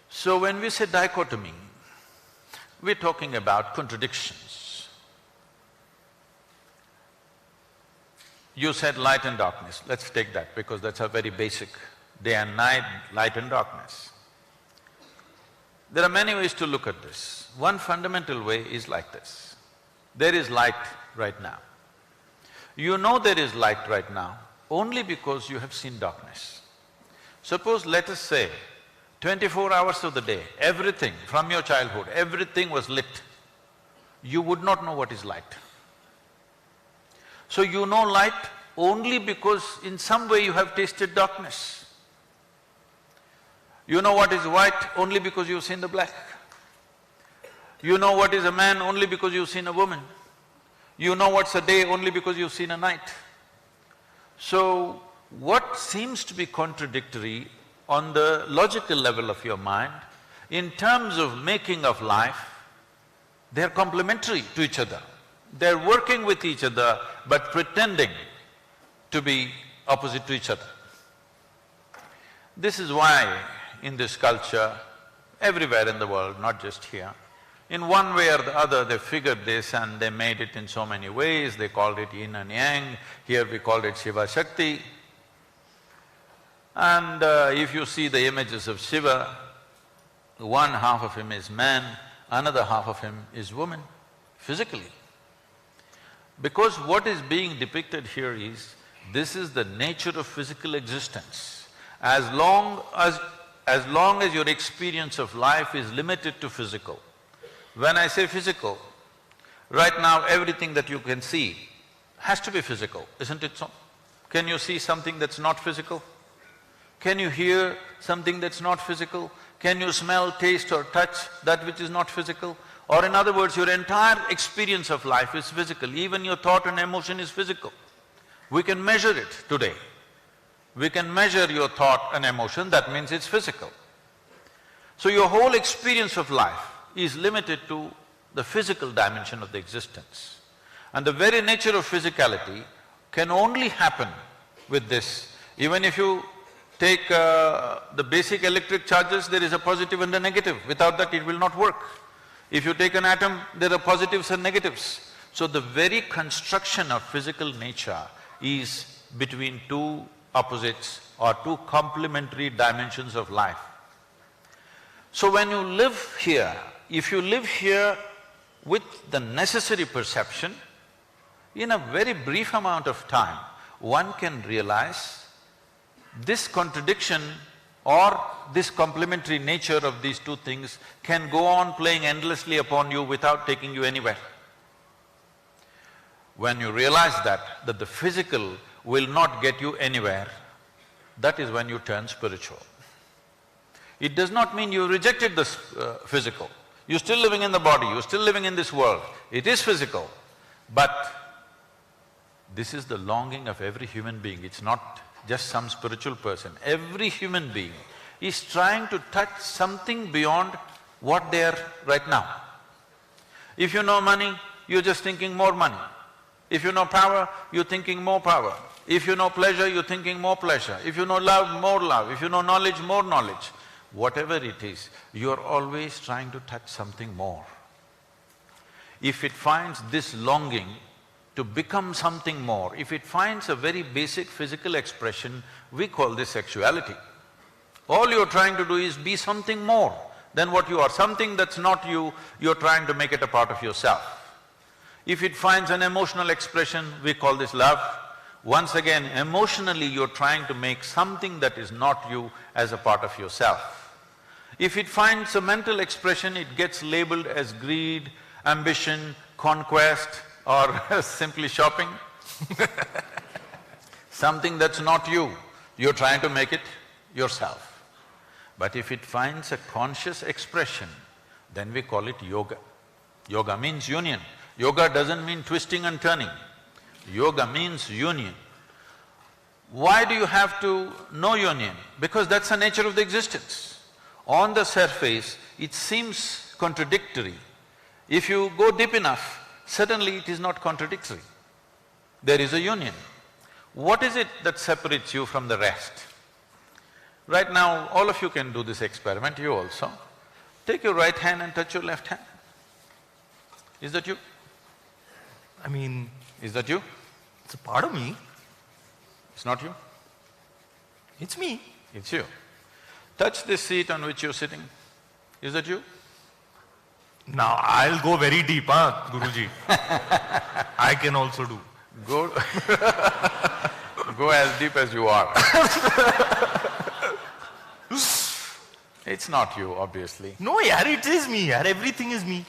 So when we say dichotomy, we're talking about contradictions. You said light and darkness, let's take that because that's a very basic, day and night, light and darkness. There are many ways to look at this. One fundamental way is like this. There is light right now. You know there is light right now only because you have seen darkness. Suppose, let us say, 24 hours of the day, everything from your childhood, everything was lit, you would not know what is light. So you know light only because in some way you have tasted darkness. You know what is white only because you've seen the black. You know what is a man only because you've seen a woman. You know what's a day only because you've seen a night. So, what seems to be contradictory on the logical level of your mind In terms of making of life, they're complementary to each other. They're working with each other but pretending to be opposite to each other. This is why in this culture, everywhere in the world, not just here, in one way or the other they figured this and they made it in so many ways. They called it yin and yang, here we called it Shiva Shakti. And if you see the images of Shiva, one half of him is man, another half of him is woman, physically. Because what is being depicted here is, this is the nature of physical existence. As long as your experience of life is limited to physical. When I say physical, right now everything that you can see has to be physical, isn't it so? Can you see something that's not physical? Can you hear something that's not physical? Can you smell, taste or touch that which is not physical? Or in other words, your entire experience of life is physical, even your thought and emotion is physical. We can measure it today. We can measure your thought and emotion, that means it's physical. So your whole experience of life is limited to the physical dimension of the existence. And the very nature of physicality can only happen with this. Even if you take the basic electric charges, there is a positive and a negative. Without that, it will not work. If you take an atom, there are positives and negatives. So the very construction of physical nature is between two opposites or two complementary dimensions of life. So when you live here, if you live here with the necessary perception, in a very brief amount of time, one can realize this contradiction or this complementary nature of these two things can go on playing endlessly upon you without taking you anywhere. When you realize that the physical will not get you anywhere, that is when you turn spiritual. It does not mean you rejected the physical. You're still living in the body, you're still living in this world. It is physical, but this is the longing of every human being. It's not just some spiritual person. Every human being is trying to touch something beyond what they are right now. If you know money, you're just thinking more money. If you know power, you're thinking more power. If you know pleasure, you're thinking more pleasure. If you know love, more love. If you know knowledge, more knowledge. Whatever it is, you're always trying to touch something more. If it finds this longing to become something more, if it finds a very basic physical expression, we call this sexuality. All you're trying to do is be something more than what you are. Something that's not you, you're trying to make it a part of yourself. If it finds an emotional expression, we call this love. Once again, emotionally you're trying to make something that is not you as a part of yourself. If it finds a mental expression, it gets labeled as greed, ambition, conquest or simply shopping. Something that's not you, you're trying to make it yourself. But if it finds a conscious expression, then we call it yoga. Yoga means union. Yoga doesn't mean twisting and turning. Yoga means union. Why do you have to know union? Because that's the nature of the existence. On the surface, it seems contradictory. If you go deep enough, suddenly it is not contradictory. There is a union. What is it that separates you from the rest? Right now, all of you can do this experiment, you also. Take your right hand and touch your left hand. Is that you? I mean… Is that you? It's a part of me. It's not you? It's me. It's you. Touch this seat on which you're sitting. Is that you? Now I'll go very deep, Guruji. I can also do. Go go as deep as you are. It's not you, obviously. No, yaar, it is me, yaar. Everything is me.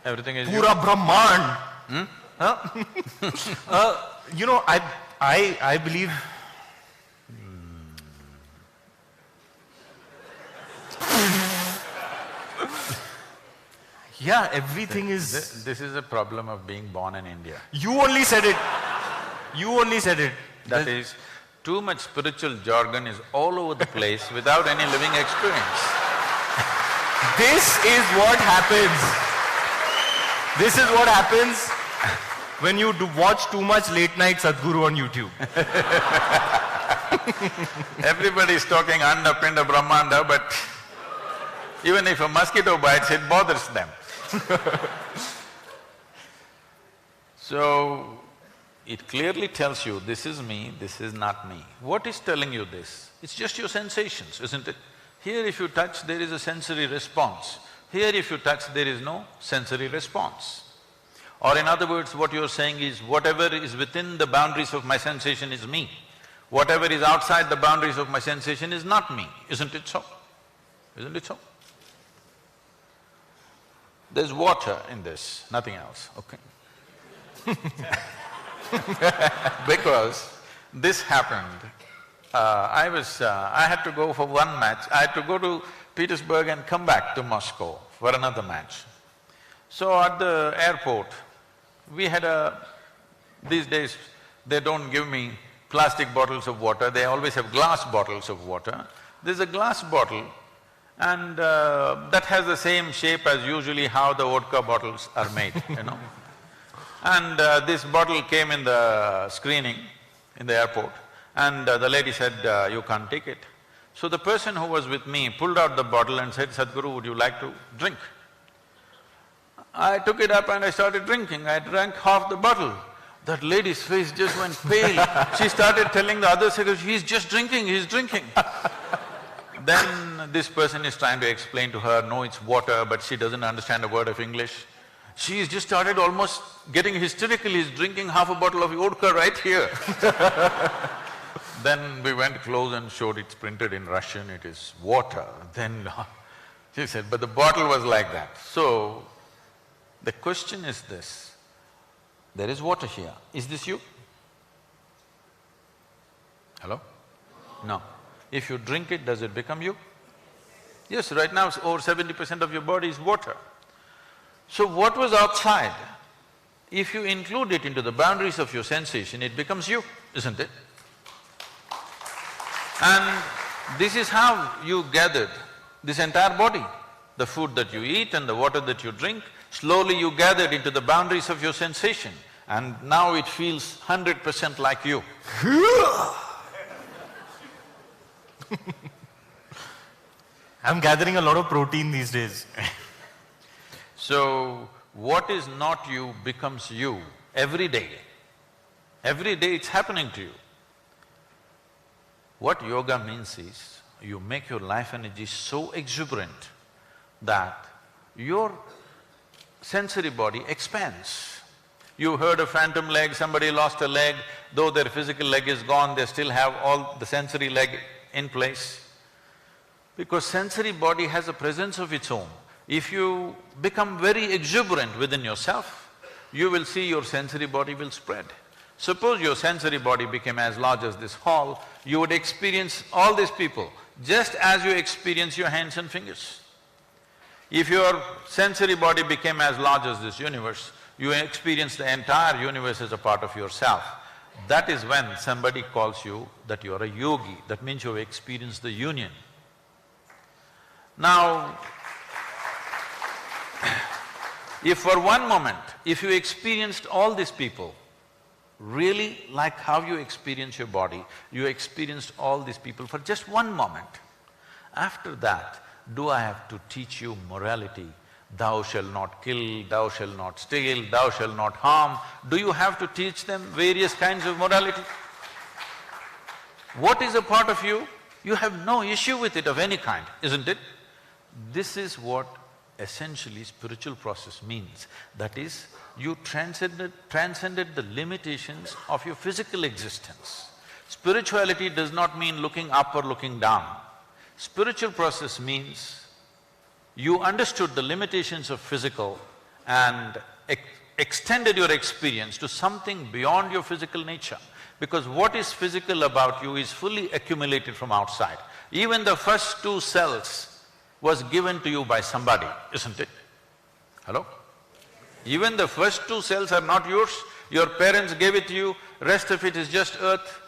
Everything is Pura Brahman. Hmm? You know, I believe… Yeah, everything is… This is a problem of being born in India. You only said it. You only said it. That is, too much spiritual jargon is all over the place without any living experience. This is what happens. This is what happens when you watch too much late night Sadhguru on YouTube. Everybody is talking Anda, Pinda, Brahmanda, but even if a mosquito bites, it bothers them. So, it clearly tells you, this is me, this is not me. What is telling you this? It's just your sensations, isn't it? Here if you touch, there is a sensory response. Here if you touch, there is no sensory response. Or in other words, what you're saying is, whatever is within the boundaries of my sensation is me. Whatever is outside the boundaries of my sensation is not me. Isn't it so? Isn't it so? There's water in this, nothing else, okay? Because this happened, I had to go for one match, I had to go to Petersburg and come back to Moscow for another match. So at the airport, we had these days they don't give me plastic bottles of water, they always have glass bottles of water. There's a glass bottle and that has the same shape as usually how the vodka bottles are made, you know. And this bottle came in the screening in the airport and the lady said, you can't take it. So the person who was with me pulled out the bottle and said, Sadhguru, would you like to drink? I took it up and I started drinking. I drank half the bottle. That lady's face just went pale. She started telling the other secretary, he's just drinking, he's drinking. Then this person is trying to explain to her, no, it's water, but she doesn't understand a word of English. She's just started almost getting hysterical, he's drinking half a bottle of vodka right here. Then we went close and showed it's printed in Russian, it is water. Then she said, but the bottle was like that. So, the question is this, there is water here, is this you? Hello? No. If you drink it, does it become you? Yes, right now over 70% of your body is water. So what was outside, if you include it into the boundaries of your sensation, it becomes you, isn't it? And this is how you gathered this entire body. The food that you eat and the water that you drink, slowly you gathered into the boundaries of your sensation and now it feels 100% like you. I'm gathering a lot of protein these days. So, what is not you becomes you every day. Every day it's happening to you. What yoga means is, you make your life energy so exuberant that your sensory body expands. You heard a phantom leg, somebody lost a leg, though their physical leg is gone, they still have all the sensory leg in place. Because sensory body has a presence of its own. If you become very exuberant within yourself, you will see your sensory body will spread. Suppose your sensory body became as large as this hall, you would experience all these people just as you experience your hands and fingers. If your sensory body became as large as this universe, you experience the entire universe as a part of yourself. That is when somebody calls you that you are a yogi, that means you have experienced the union. Now, if for one moment, if you experienced all these people, really like how you experience your body, you experienced all these people for just one moment. After that, do I have to teach you morality? Thou shalt not kill, thou shalt not steal, thou shalt not harm. Do you have to teach them various kinds of morality? What is a part of you? You have no issue with it of any kind, isn't it? This is what essentially spiritual process means. That is, you transcended the limitations of your physical existence. Spirituality does not mean looking up or looking down. Spiritual process means you understood the limitations of physical and extended your experience to something beyond your physical nature. Because what is physical about you is fully accumulated from outside. Even the first 2 cells was given to you by somebody, isn't it? Hello? Even the first 2 cells are not yours, your parents gave it to you, rest of it is just earth,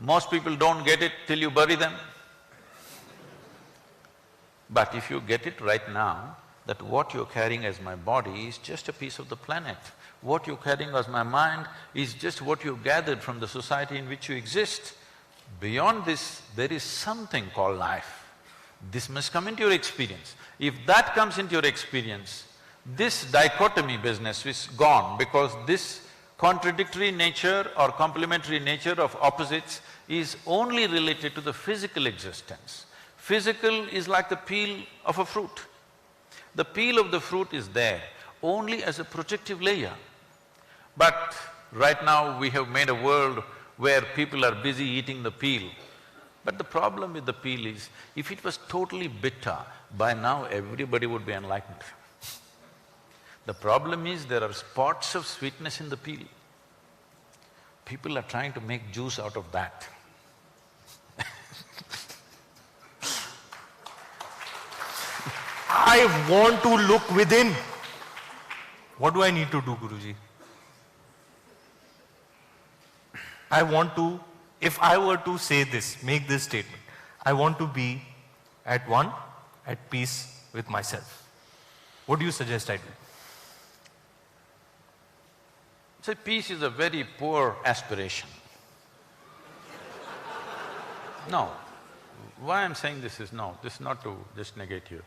Most people don't get it till you bury them. But if you get it right now, that what you're carrying as my body is just a piece of the planet. What you're carrying as my mind is just what you gathered from the society in which you exist. Beyond this, there is something called life. This must come into your experience. If that comes into your experience, this dichotomy business is gone, because this contradictory nature or complementary nature of opposites is only related to the physical existence. Physical is like the peel of a fruit. The peel of the fruit is there only as a protective layer. But right now we have made a world where people are busy eating the peel. But the problem with the peel is, if it was totally bitter, by now everybody would be enlightened. The problem is, there are spots of sweetness in the peel. People are trying to make juice out of that. I want to look within. What do I need to do, Guruji? I want to, if I were to say this, make this statement, I want to be at one, at peace with myself. What do you suggest I do? So peace is a very poor aspiration. No. Why I'm saying this is no, this is not to just negate you.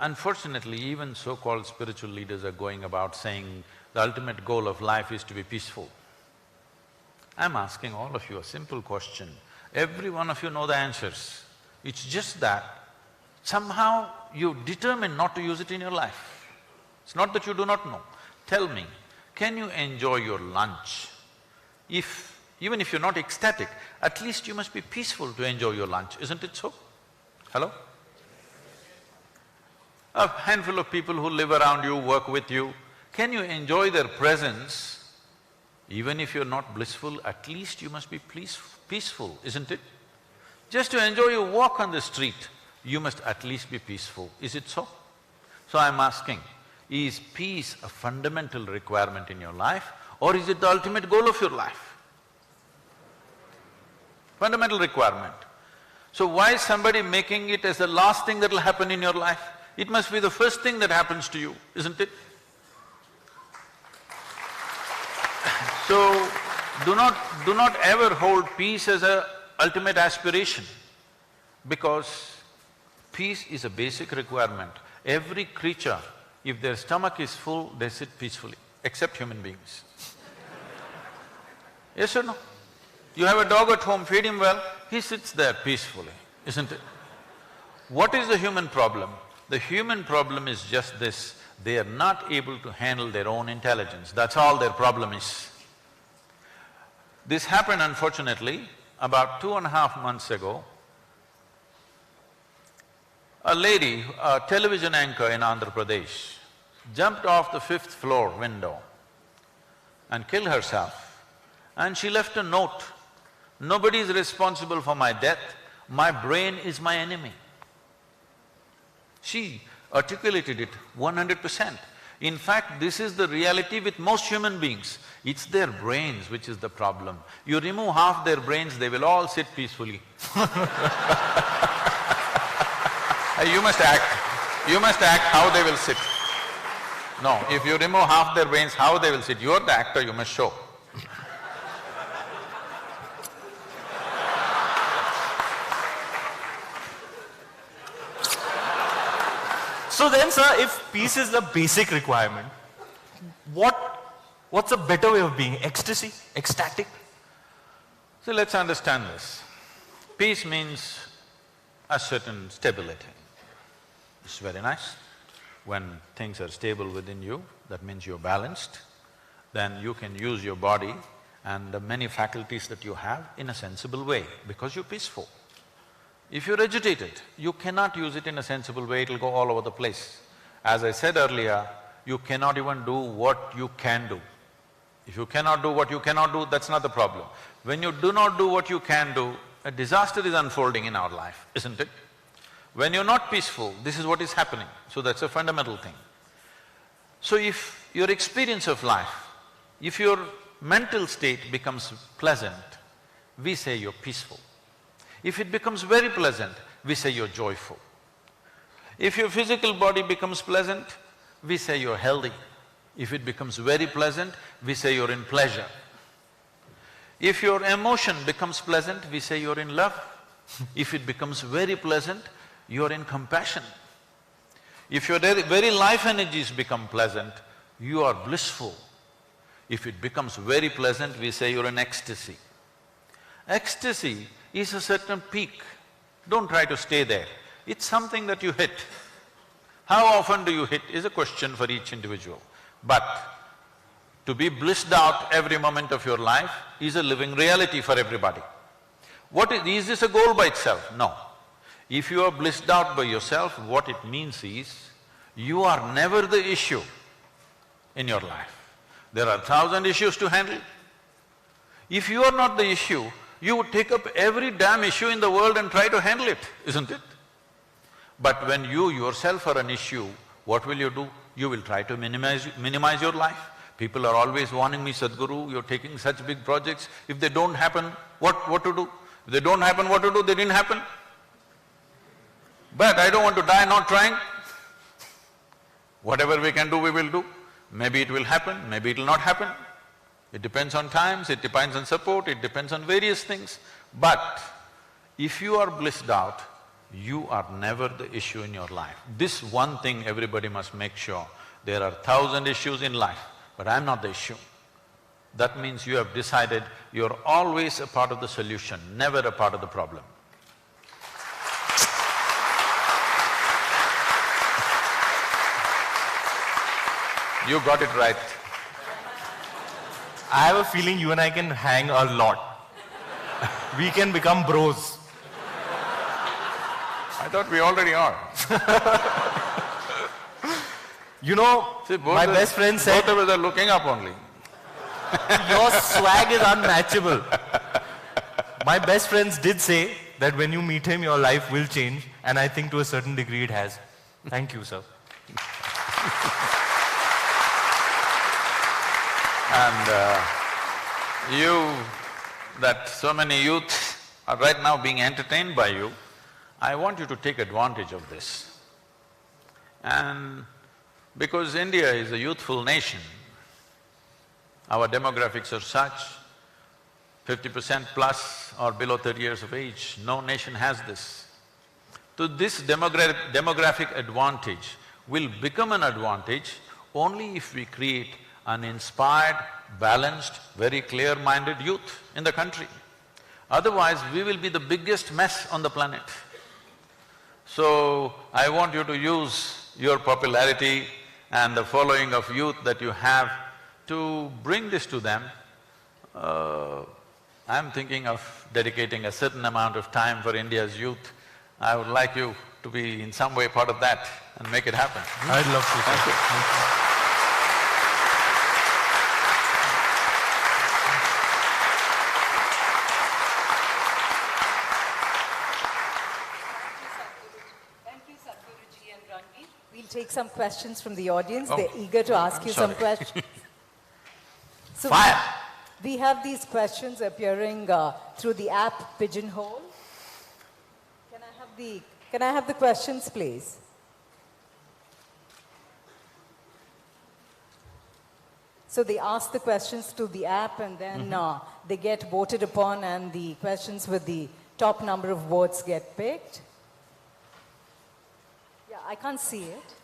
Unfortunately, even so-called spiritual leaders are going about saying the ultimate goal of life is to be peaceful. I'm asking all of you a simple question. Every one of you know the answers. It's just that somehow you determine not to use it in your life. It's not that you do not know. Tell me, can you enjoy your lunch? Even if you're not ecstatic, at least you must be peaceful to enjoy your lunch, isn't it so? Hello? A handful of people who live around you, work with you, can you enjoy their presence? Even if you're not blissful, at least you must be peaceful, isn't it? Just to enjoy your walk on the street, you must at least be peaceful, is it so? So I'm asking, is peace a fundamental requirement in your life, or is it the ultimate goal of your life? Fundamental requirement. So why is somebody making it as the last thing that'll happen in your life? It must be the first thing that happens to you, isn't it? So, do not ever hold peace as a ultimate aspiration, because peace is a basic requirement. Every creature, if their stomach is full, they sit peacefully, except human beings. Yes or no? You have a dog at home, feed him well, he sits there peacefully, isn't it? What is the human problem? The human problem is just this, they are not able to handle their own intelligence, that's all their problem is. This happened, unfortunately, about 2.5 months ago. A lady, a television anchor in Andhra Pradesh, jumped off the 5th floor window and killed herself. And she left a note, "Nobody is responsible for my death, my brain is my enemy." She articulated it 100%. In fact, this is the reality with most human beings. It's their brains which is the problem. You remove half their brains, they will all sit peacefully. You must act how they will sit. No, if you remove half their brains, how they will sit? You're the actor, you must show. So then, sir, if peace is the basic requirement, what's a better way of being? Ecstasy? Ecstatic? So let's understand this. Peace means a certain stability. It's very nice. When things are stable within you, that means you're balanced. Then you can use your body and the many faculties that you have in a sensible way, because you're peaceful. If you're agitated, you cannot use it in a sensible way, it'll go all over the place. As I said earlier, you cannot even do what you can do. If you cannot do what you cannot do, that's not the problem. When you do not do what you can do, a disaster is unfolding in our life, isn't it? When you're not peaceful, this is what is happening. So that's a fundamental thing. So if your experience of life, if your mental state becomes pleasant, we say you're peaceful. If it becomes very pleasant, we say you're joyful. If your physical body becomes pleasant, we say you're healthy. If it becomes very pleasant, we say you're in pleasure. If your emotion becomes pleasant, we say you're in love. If it becomes very pleasant, you're in compassion. If your very life energies become pleasant, you are blissful. If it becomes very pleasant, we say you're in ecstasy. Ecstasy is a certain peak. Don't try to stay there. It's something that you hit. How often do you hit is a question for each individual. But to be blissed out every moment of your life is a living reality for everybody. Is this a goal by itself? No. If you are blissed out by yourself, what it means is, you are never the issue in your life. There are 1,000 issues to handle. If you are not the issue, you would take up every damn issue in the world and try to handle it, isn't it? But when you yourself are an issue, what will you do? You will try to minimize your life. People are always warning me, Sadhguru, you're taking such big projects, if they don't happen, what to do? If they don't happen, what to do? They didn't happen. But I don't want to die not trying. Whatever we can do, we will do. Maybe it will happen, maybe it will not happen. It depends on times, it depends on support, it depends on various things. But if you are blissed out, you are never the issue in your life. This one thing everybody must make sure. There are 1,000 issues in life, but I'm not the issue. That means you have decided you're always a part of the solution, never a part of the problem. You got it right. I have a feeling you and I can hang a lot. We can become bros. I thought we already are. You know, See, my best friend said, both of us are looking up only. your swag is unmatchable. My best friends did say that when you meet him, your life will change, and I think to a certain degree it has. Thank you, sir. And that so many youths are right now being entertained by you, I want you to take advantage of this. And because India is a youthful nation, our demographics are such, 50% plus or below 30 years of age, no nation has this. So this demographic advantage will become an advantage only if we create an inspired, balanced, very clear-minded youth in the country. Otherwise, we will be the biggest mess on the planet. So, I want you to use your popularity and the following of youth that you have to bring this to them. I'm thinking of dedicating a certain amount of time for India's youth. I would like you to be in some way part of that and make it happen. I'd love to. Thank you. Thank you. We'll take some questions from the audience. They're eager to ask you some questions. So Fire! We have these questions appearing through the app Pigeonhole. Can I have the questions, please? So they ask the questions through the app and then they get voted upon and the questions with the top number of votes get picked. Yeah, I can't see it.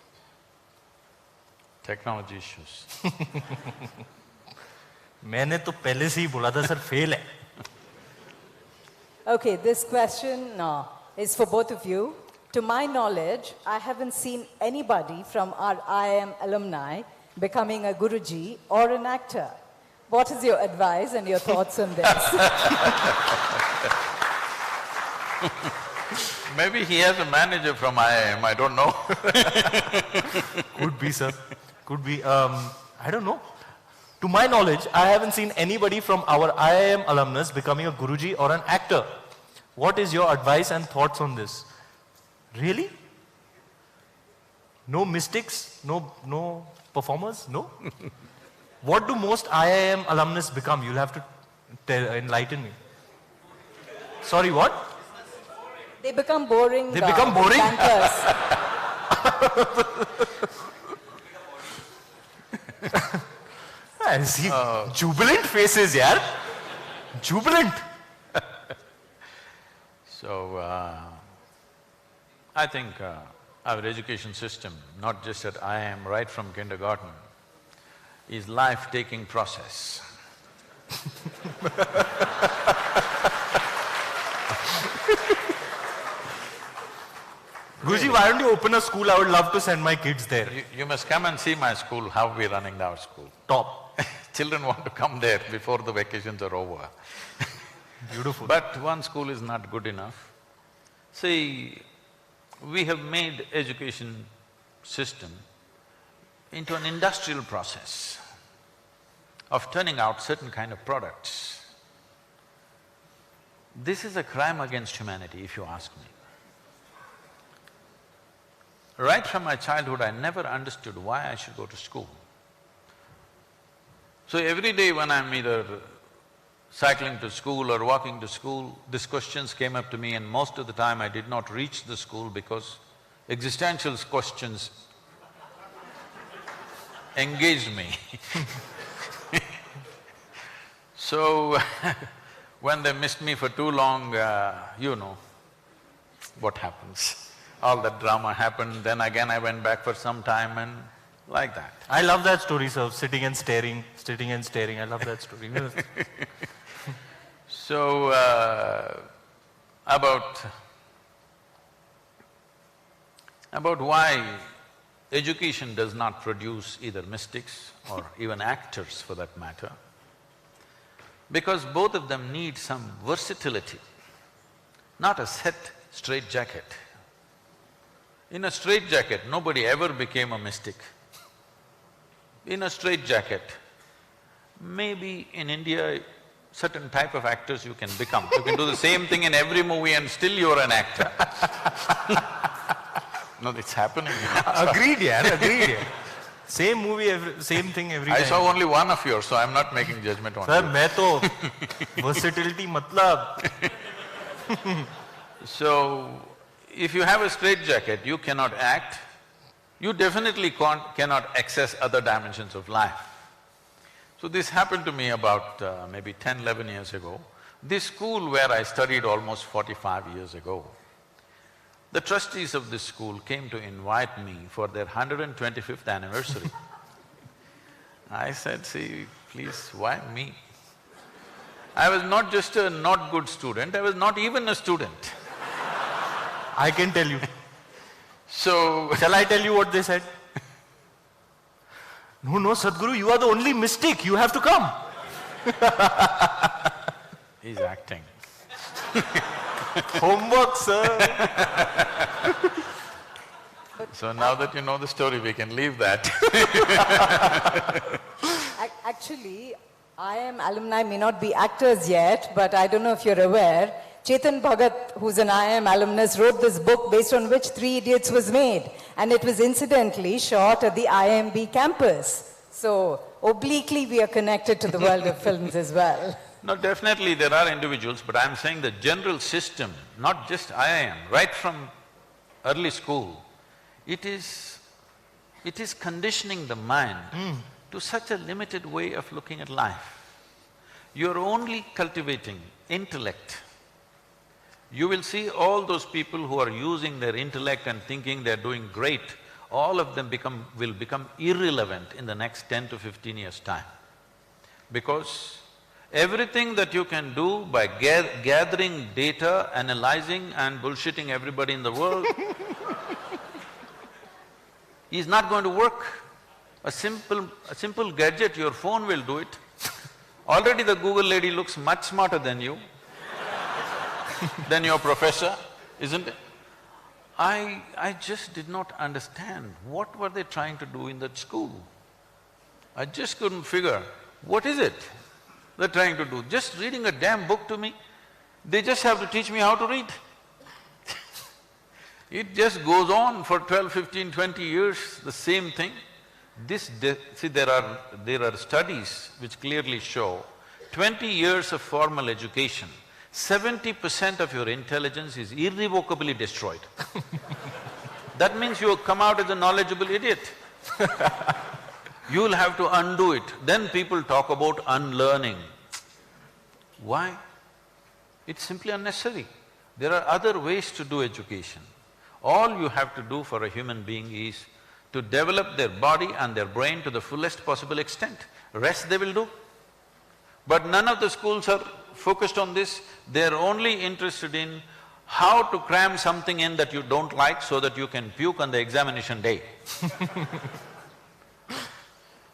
Technology issues. मैंने तो पहले से ही बोला था sir fail है. Okay, this question is for both of you. To my knowledge, I haven't seen anybody from our IIM alumni becoming a Guruji or an actor. What is your advice and your thoughts on this? Maybe he has a manager from IIM, I don't know. Could be, sir. Could be. I don't know. To my knowledge, I haven't seen anybody from our IIM alumnus becoming a Guruji or an actor. What is your advice and thoughts on this? Really? No mystics? No performers? No? What do most IIM alumnus become? You'll have to enlighten me. Sorry, what? They become boring. They become boring? Bankers. I see jubilant faces, yaar. Jubilant. So, I think our education system, not just at IIM, right from kindergarten, is life-taking process. Guruji, why don't you open a school? I would love to send my kids there. You must come and see my school, how we're running our school. Top. Children want to come there before the vacations are over. Beautiful. But one school is not good enough. See, we have made education system into an industrial process of turning out certain kind of products. This is a crime against humanity, if you ask me. Right from my childhood, I never understood why I should go to school. So every day when I'm either cycling to school or walking to school, these questions came up to me, and most of the time I did not reach the school because existential questions engaged me. So, when they missed me for too long, you know what happens. All that drama happened, then again I went back for some time and like that. I love that story, sir. Sitting and staring. I love that story. So, about why education does not produce either mystics or even actors for that matter, because both of them need some versatility, not a set straitjacket. In a straitjacket, nobody ever became a mystic. In a straitjacket, maybe in India, certain type of actors you can become. You can do the same thing in every movie and still you're an actor. No, it's happening. Agreed, yeah, agreed. Yeah. Same movie, same thing every time. I saw only one of yours, so I'm not making judgment on Sir, you. मैं तो versatility मतलब. So, if you have a straitjacket, you cannot act, you definitely cannot access other dimensions of life. So this happened to me about maybe 10, 11 years ago. This school where I studied almost 45 years ago, the trustees of this school came to invite me for their 125th anniversary. I said, see, please, why me? I was not just a not good student, I was not even a student. I can tell you. So… Shall I tell you what they said? No, Sadhguru, you are the only mystic, you have to come. He's acting. Homework, sir. So now that you know the story, we can leave that. Actually, IIM alumni may not be actors yet, but I don't know if you're aware, Chetan Bhagat, who's an IIM alumnus, wrote this book based on which Three Idiots was made, and it was incidentally shot at the IIMB campus. So, obliquely we are connected to the world of films as well. No, definitely there are individuals, but I'm saying the general system, not just IIM, right from early school, it is conditioning the mind to such a limited way of looking at life. You're only cultivating intellect. You will see all those people who are using their intellect and thinking they're doing great, all of them will become irrelevant in the next 10 to 15 years' time. Because everything that you can do by gathering data, analyzing and bullshitting everybody in the world is not going to work. A simple gadget, your phone will do it. Already the Google lady looks much smarter than you, than your professor, isn't it? I just did not understand what were they trying to do in that school. I just couldn't figure, what is it they're trying to do? Just reading a damn book to me? They just have to teach me how to read. It just goes on for 12, 15, 20 years, the same thing. See, there are studies which clearly show 20 years of formal education 70% of your intelligence is irrevocably destroyed. That means you come out as a knowledgeable idiot. You'll have to undo it. Then people talk about unlearning. Why? It's simply unnecessary. There are other ways to do education. All you have to do for a human being is to develop their body and their brain to the fullest possible extent. Rest they will do. But none of the schools are focused on this. They're only interested in how to cram something in that you don't like so that you can puke on the examination day.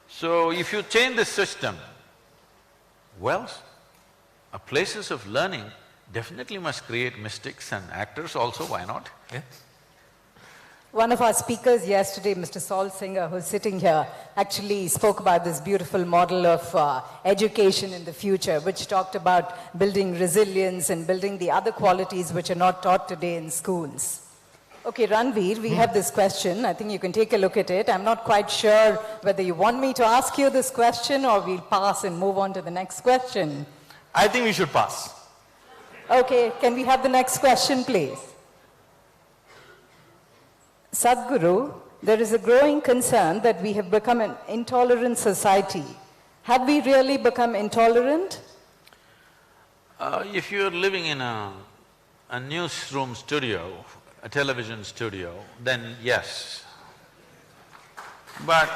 So if you change the system, well, places of learning definitely must create mystics and actors also, why not? Yeah. One of our speakers yesterday, Mr. Saul Singer, who's sitting here, actually spoke about this beautiful model of education in the future, which talked about building resilience and building the other qualities which are not taught today in schools. Okay, Ranveer, we have this question. I think you can take a look at it. I'm not quite sure whether you want me to ask you this question or we'll pass and move on to the next question. I think we should pass. Okay, can we have the next question, please? Sadhguru, there is a growing concern that we have become an intolerant society. Have we really become intolerant? If you're living in a newsroom studio, a television studio, then yes. But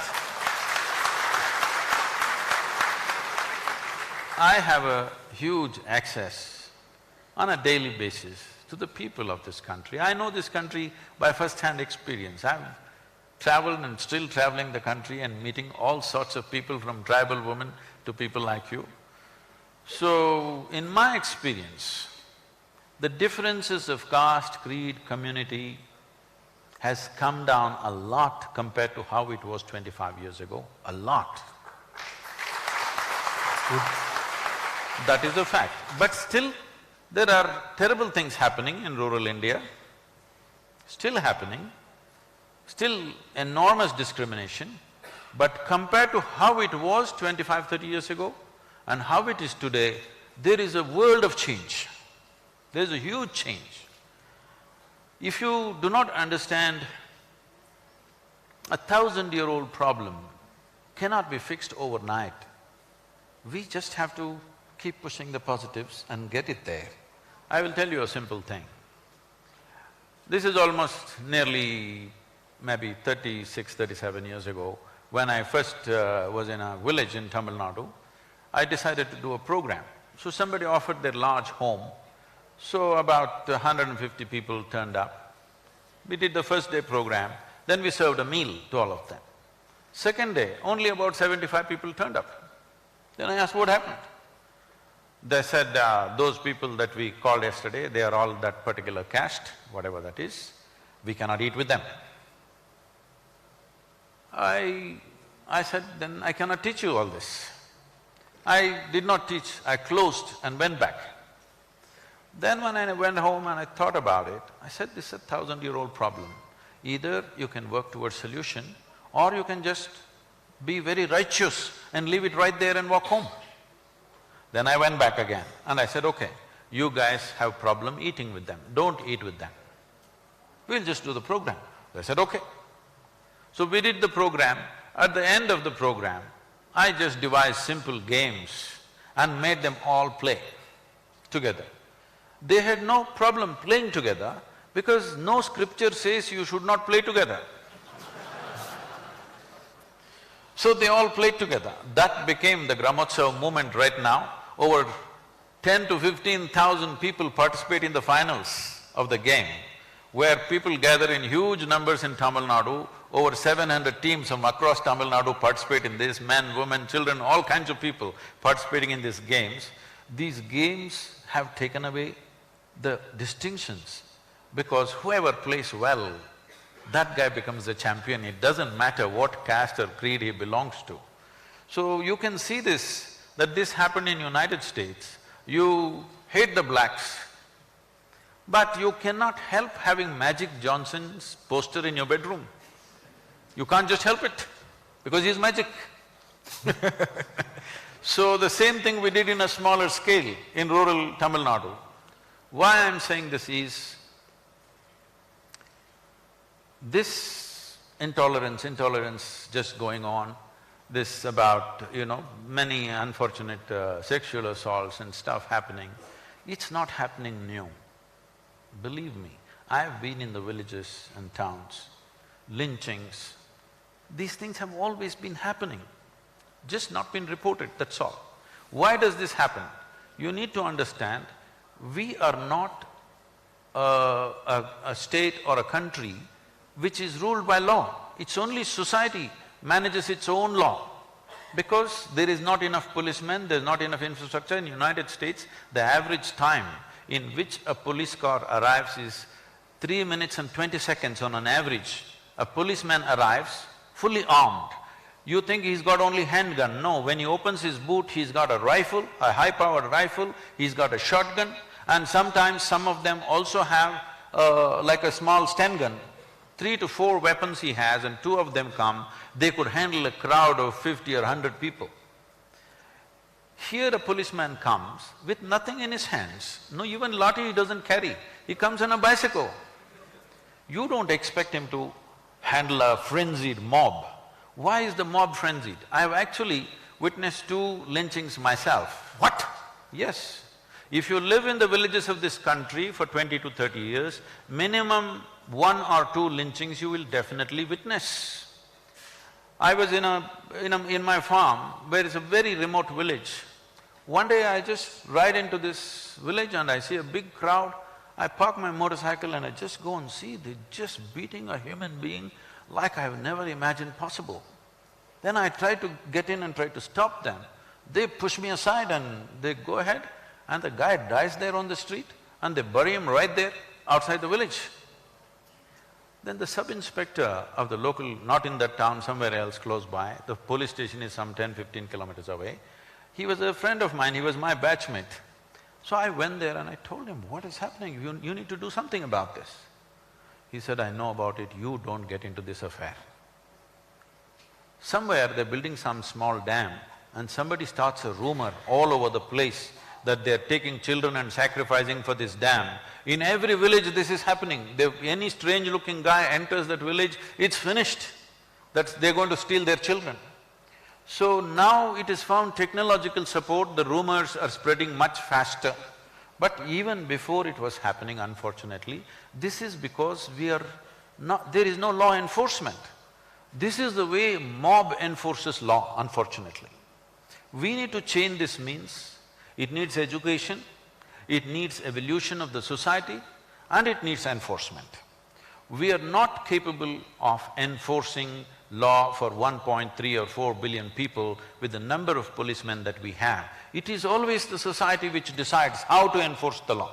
I have a huge access on a daily basis to the people of this country. I know this country by first-hand experience. I've traveled and still traveling the country and meeting all sorts of people, from tribal women to people like you. So, in my experience, the differences of caste, creed, community has come down a lot compared to how it was 25 years ago, a lot. That is a fact. But still, there are terrible things happening in rural India, still happening, still enormous discrimination. But compared to how it was 25, 30 years ago and how it is today, there is a world of change. There is a huge change. If you do not understand, 1,000-year-old problem cannot be fixed overnight. We just have to keep pushing the positives and get it there. I will tell you a simple thing. This is almost nearly maybe 36, 37 years ago. When I first was in a village in Tamil Nadu, I decided to do a program. So somebody offered their large home, so about 150 people turned up. We did the first day program, then we served a meal to all of them. Second day, only about 75 people turned up. Then I asked, what happened? They said, those people that we called yesterday, they are all that particular caste, whatever that is, we cannot eat with them. I said, then I cannot teach you all this. I did not teach, I closed and went back. Then when I went home and I thought about it, I said, this is a 1,000-year-old problem. Either you can work towards solution or you can just be very righteous and leave it right there and walk home. Then I went back again and I said, okay, you guys have problem eating with them, don't eat with them. We'll just do the program. They said, okay. So we did the program. At the end of the program, I just devised simple games and made them all play together. They had no problem playing together because no scripture says you should not play together. So they all played together. That became the Gramotsav movement right now. Over 10 to 15,000 people participate in the finals of the game, where people gather in huge numbers in Tamil Nadu. Over 700 teams from across Tamil Nadu participate in this, men, women, children, all kinds of people participating in these games. These games have taken away the distinctions, because whoever plays well, that guy becomes the champion. It doesn't matter what caste or creed he belongs to. So you can see this, that this happened in United States. You hate the blacks, but you cannot help having Magic Johnson's poster in your bedroom. You can't just help it, because he's magic. So the same thing we did in a smaller scale in rural Tamil Nadu. Why I'm saying this is, this intolerance just going on, this about, many unfortunate sexual assaults and stuff happening, it's not happening new. Believe me, I've been in the villages and towns, lynchings, these things have always been happening, just not been reported, that's all. Why does this happen? You need to understand, we are not a state or a country which is ruled by law. It's only society manages its own law. Because there is not enough policemen, there's not enough infrastructure. In United States, the average time in which a police car arrives is 3 minutes and 20 seconds on an average. A policeman arrives fully armed. You think he's got only handgun. No, when he opens his boot, he's got a rifle, a high-powered rifle, he's got a shotgun, and sometimes some of them also have like a small Sten gun. 3 to 4 weapons he has, and 2 of them come, they could handle a crowd of 50 or 100 people. Here a policeman comes with nothing in his hands, no even lathi he doesn't carry, he comes on a bicycle. You don't expect him to handle a frenzied mob. Why is the mob frenzied? I have actually witnessed 2 lynchings myself. What? Yes. If you live in the villages of this country for 20 to 30 years, minimum 1 or 2 lynchings you will definitely witness. I was in my farm, where it's a very remote village. One day I just ride into this village and I see a big crowd. I park my motorcycle and I just go and see, they're just beating a human being like I've never imagined possible. Then I try to get in and try to stop them. They push me aside and they go ahead, and the guy dies there on the street and they bury him right there outside the village. Then the sub-inspector of the local, not in that town, somewhere else close by, the police station is some 10-15 kilometers away, he was a friend of mine, he was my batchmate. So I went there and I told him, what is happening? You need to do something about this. He said, I know about it, you don't get into this affair. Somewhere they're building some small dam and somebody starts a rumor all over the place that they're taking children and sacrificing for this dam. In every village this is happening. Any strange-looking guy enters that village, it's finished. They're going to steal their children. So now it is found technological support, the rumors are spreading much faster. But even before it was happening, unfortunately, this is because there is no law enforcement. This is the way mob enforces law, unfortunately. We need to change this means. It needs education, it needs evolution of the society, and it needs enforcement. We are not capable of enforcing law for 1.3 or 4 billion people with the number of policemen that we have. It is always the society which decides how to enforce the law.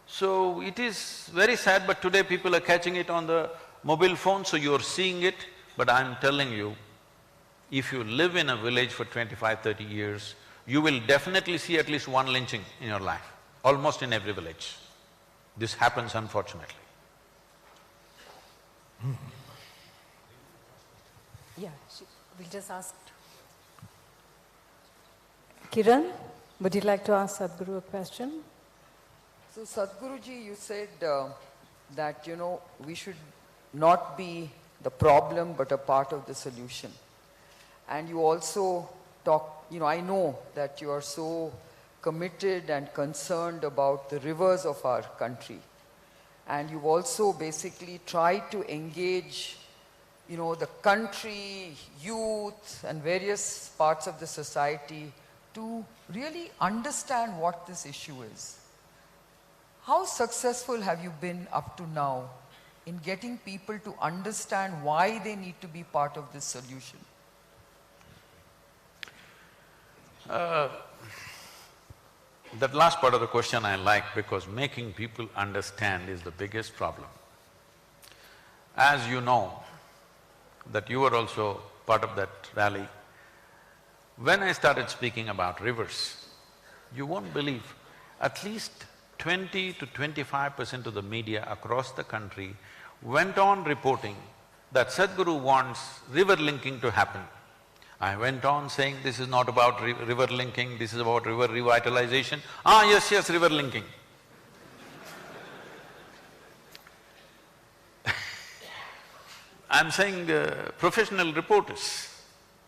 So it is very sad, but today people are catching it on the mobile phone, so you're seeing it. But I'm telling you, if you live in a village for 25-30 years, you will definitely see at least 1 lynching in your life, almost in every village. This happens, unfortunately. Yeah, we'll just ask. Kiran, would you like to ask Sadhguru a question? So Sadhguruji, you said that, we should not be the problem but a part of the solution. And you also I know that you are so committed and concerned about the rivers of our country. And you've also basically tried to engage, the country, youth and various parts of the society to really understand what this issue is. How successful have you been up to now in getting people to understand why they need to be part of this solution? That last part of the question I like, because making people understand is the biggest problem. As you know, that you were also part of that rally, when I started speaking about rivers, you won't believe, at least 20 to 25% of the media across the country went on reporting that Sadhguru wants river linking to happen. I went on saying, this is not about river linking, this is about river revitalization. Yes, river linking. I'm saying professional reporters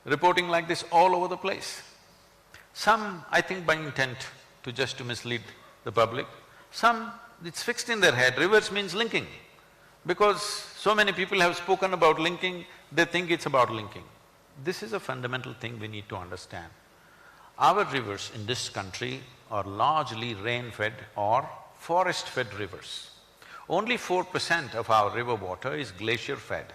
reporting like this all over the place. Some, I think by intent to mislead the public. Some, it's fixed in their head, rivers means linking. Because so many people have spoken about linking, they think it's about linking. This is a fundamental thing we need to understand. Our rivers in this country are largely rain-fed or forest-fed rivers. Only 4% of our river water is glacier-fed.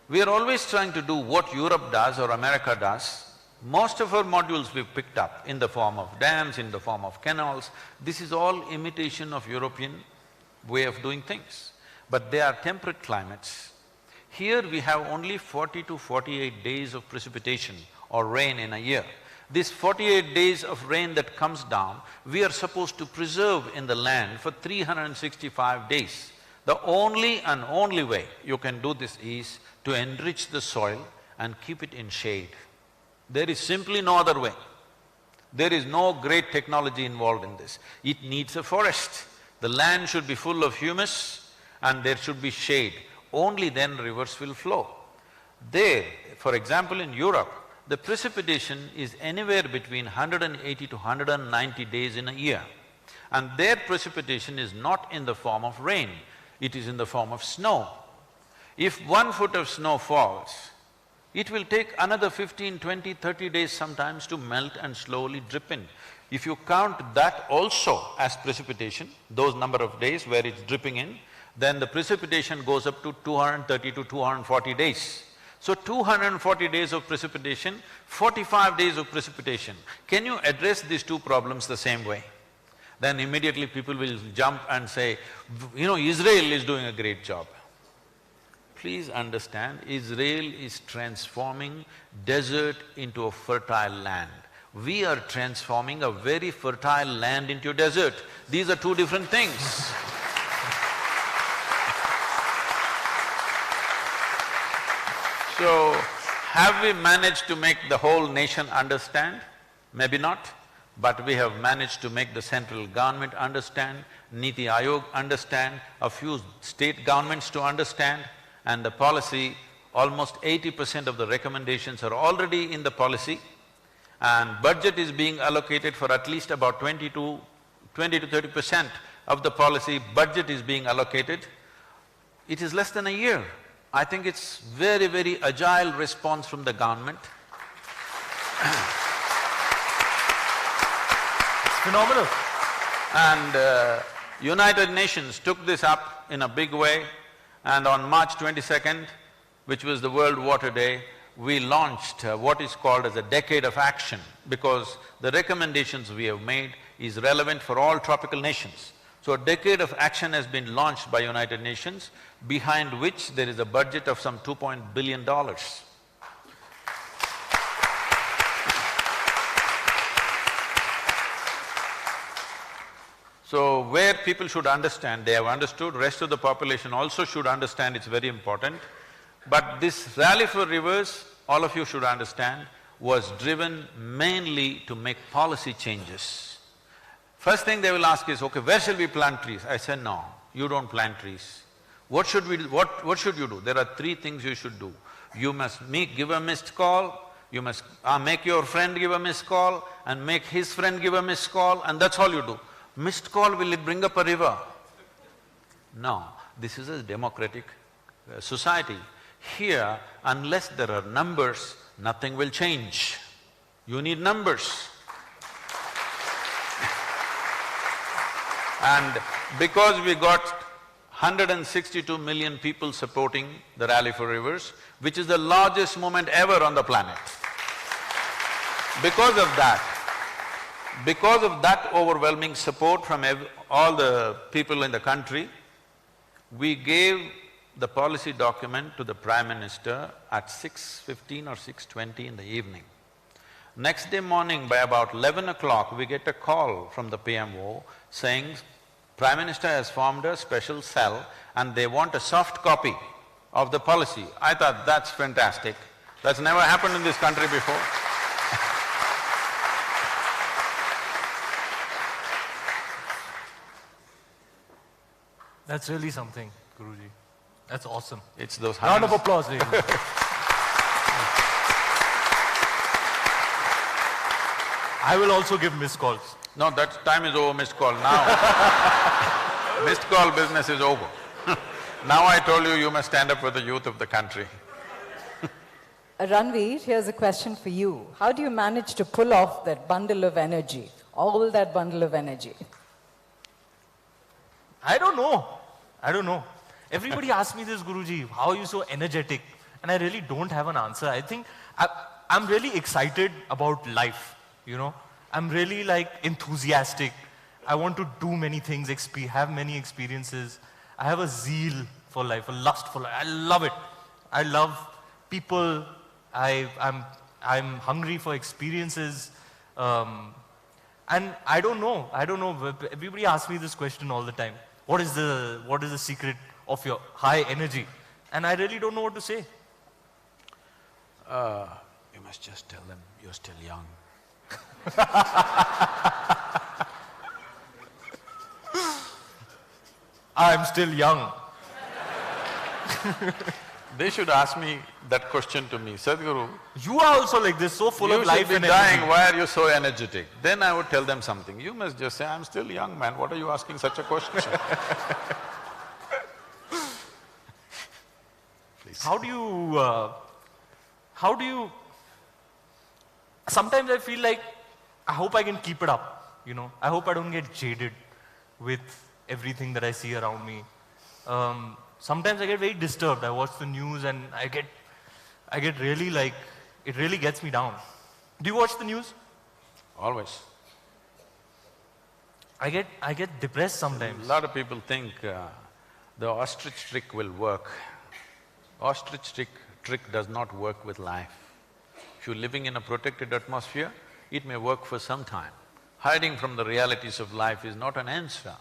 We are always trying to do what Europe does or America does. Most of our modules we've picked up in the form of dams, in the form of canals. This is all imitation of European way of doing things. But they are temperate climates. Here we have only 40 to 48 days of precipitation or rain in a year. These 48 days of rain that comes down, we are supposed to preserve in the land for 365 days. The only and only way you can do this is to enrich the soil and keep it in shade. There is simply no other way. There is no great technology involved in this. It needs a forest. The land should be full of humus and there should be shade. Only then rivers will flow. There, for example in Europe, the precipitation is anywhere between 180 to 190 days in a year. And their precipitation is not in the form of rain, it is in the form of snow. If 1 foot of snow falls, it will take another 15, 20, 30 days sometimes to melt and slowly drip in. If you count that also as precipitation, those number of days where it's dripping in, then the precipitation goes up to 230 to 240 days. So 240 days of precipitation, 45 days of precipitation. Can you address these two problems the same way? Then immediately people will jump and say, you know, Israel is doing a great job. Please understand, Israel is transforming desert into a fertile land. We are transforming a very fertile land into a desert. These are two different things. So, have we managed to make the whole nation understand? Maybe not, but we have managed to make the central government understand, Niti Aayog understand, a few state governments to understand, and the policy, almost 80% of the recommendations are already in the policy, and budget is being allocated for at least about 20 to 30% of the policy budget is being allocated. It is less than a year. I think it's very, very agile response from the government. It's phenomenal. And United Nations took this up in a big way, and on March 22nd, which was the World Water Day, we launched what is called as a decade of action, because the recommendations we have made is relevant for all tropical nations. So a decade of action has been launched by United Nations, behind which there is a budget of some $2 billion. So where people should understand, they have understood, rest of the population also should understand, it's very important. But this rally for rivers, all of you should understand, was driven mainly to make policy changes. First thing they will ask is, okay, where shall we plant trees? I said, no, you don't plant trees. What should we do? What should you do? There are three things you should do. You must give a missed call, you must make your friend give a missed call and make his friend give a missed call, and that's all you do. Missed call, will it bring up a river? No, this is a democratic society. Here, unless there are numbers, nothing will change. You need numbers. And because we got 162 million people supporting the Rally for Rivers, which is the largest movement ever on the planet. Because of that overwhelming support from all the people in the country, we gave the policy document to the Prime Minister at 6:15 or 6:20 in the evening. Next day morning by about 11 o'clock, we get a call from the PMO saying, Prime Minister has formed a special cell and they want a soft copy of the policy. I thought, that's fantastic. That's never happened in this country before. That's really something, Guruji. That's awesome. It's those Round of hands. applause, ladies. I will also give missed calls. No, that time is over, missed call now. Missed call business is over. Now I told you, you must stand up for the youth of the country. Ranveer, here's a question for you. How do you manage to pull off that bundle of energy, all that bundle of energy? I don't know. I don't know. Everybody asks me this, Guruji, how are you so energetic? And I really don't have an answer. I think I'm really excited about life, you know. I'm really like enthusiastic. I want to do many things, have many experiences. I have a zeal for life, a lust for life. I love it. I love people. I'm hungry for experiences. And I don't know. Everybody asks me this question all the time. What is the secret of your high energy? And I really don't know what to say. You must just tell them you're still young. I'm still young. They should ask me that question to me, Sadhguru, You are also like this, so full of you life should be and dying, energy. why are you so energetic? Then I would tell them something. You must just say, I'm still young, man, what are you asking such a question? Please. How do you, sometimes I feel like, I hope I can keep it up, you know. I hope I don't get jaded with everything that I see around me. Sometimes I get very disturbed. I watch the news and I get really like, it really gets me down. Do you watch the news? Always. I get depressed sometimes. A lot of people think the ostrich trick will work. Ostrich trick does not work with life. If you're living in a protected atmosphere, it may work for some time. Hiding from the realities of life is not an answer.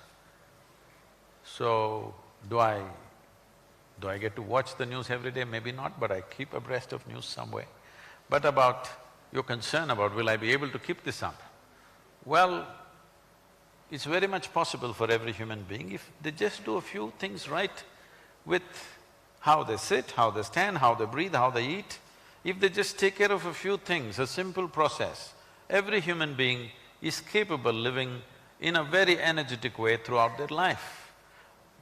So, do I get to watch the news every day? Maybe not, but I keep abreast of news some way. But about your concern about will I be able to keep this up? Well, it's very much possible for every human being if they just do a few things right with how they sit, how they stand, how they breathe, how they eat. If they just take care of a few things, a simple process, every human being is capable living in a very energetic way throughout their life.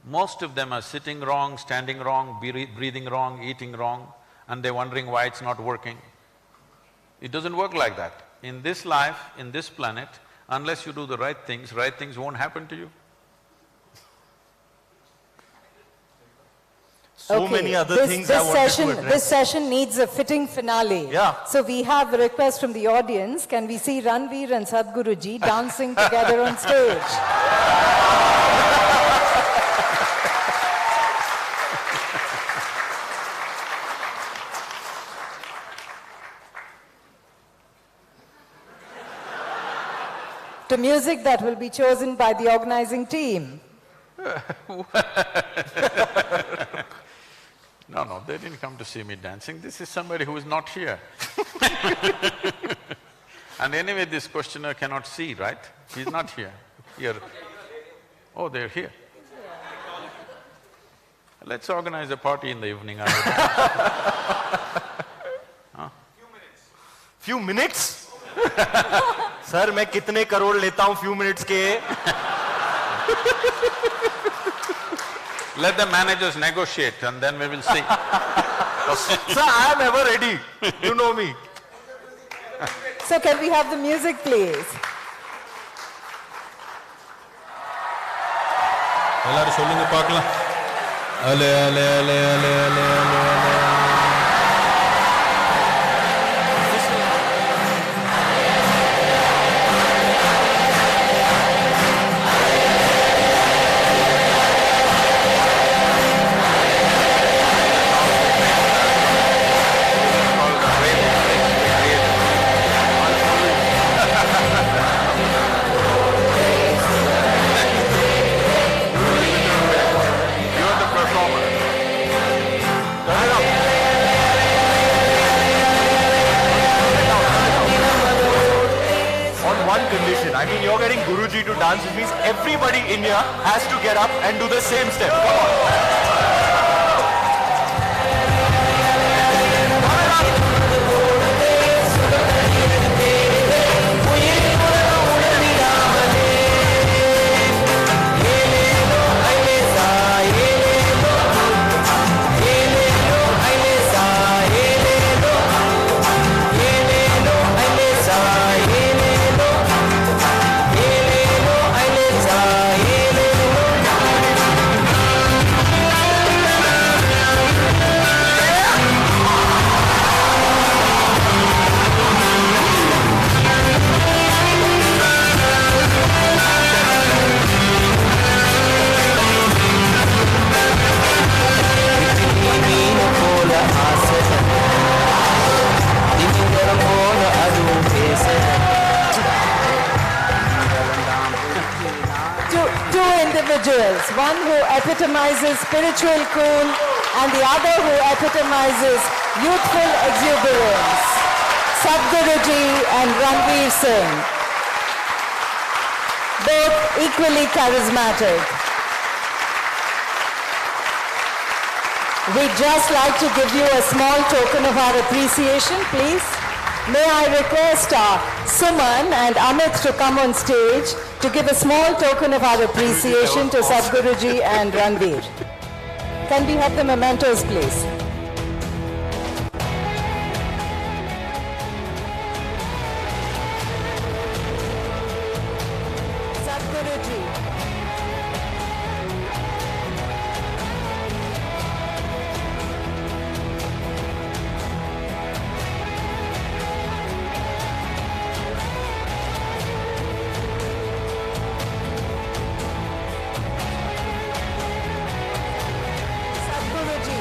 Most of them are sitting wrong, standing wrong, breathing wrong, eating wrong, and they're wondering why it's not working. It doesn't work like that. In this life, in this planet, unless you do the right things won't happen to you. So many other things I wanted to address. This session needs a fitting finale. Yeah. So we have a request from the audience. Can we see Ranveer and Sadhguruji dancing together on stage? To music that will be chosen by the organizing team. No, they didn't come to see me dancing. This is somebody who is not here. And anyway, this questioner cannot see, right? He's not here. Here. Oh, they're here. Let's organize a party in the evening. Huh? Few minutes? Sir, मैं कितने करोड़ लेता हूँ few minutes के? Let the managers negotiate and then we will see. Sir, I am ever ready. You know me. So can we have the music, please? எல்லாரும் சொல்லுங்க பார்க்கலாம். அலே அலே அலே அலே அலே அலே அலே. Condition. I mean, you're getting Guruji to dance, which means everybody in here has to get up and do the same step. Come on. individuals, one who epitomizes spiritual cool and the other who epitomizes youthful exuberance. Sadhguruji and Ranveer Singh, both equally charismatic. We'd just like to give you a small token of our appreciation, please. May I request Suman and Amit to come on stage to give a small token of our appreciation to Sadhguruji and Ranveer. Can we have the mementos, please? Sadhguruji. Sadhguruji.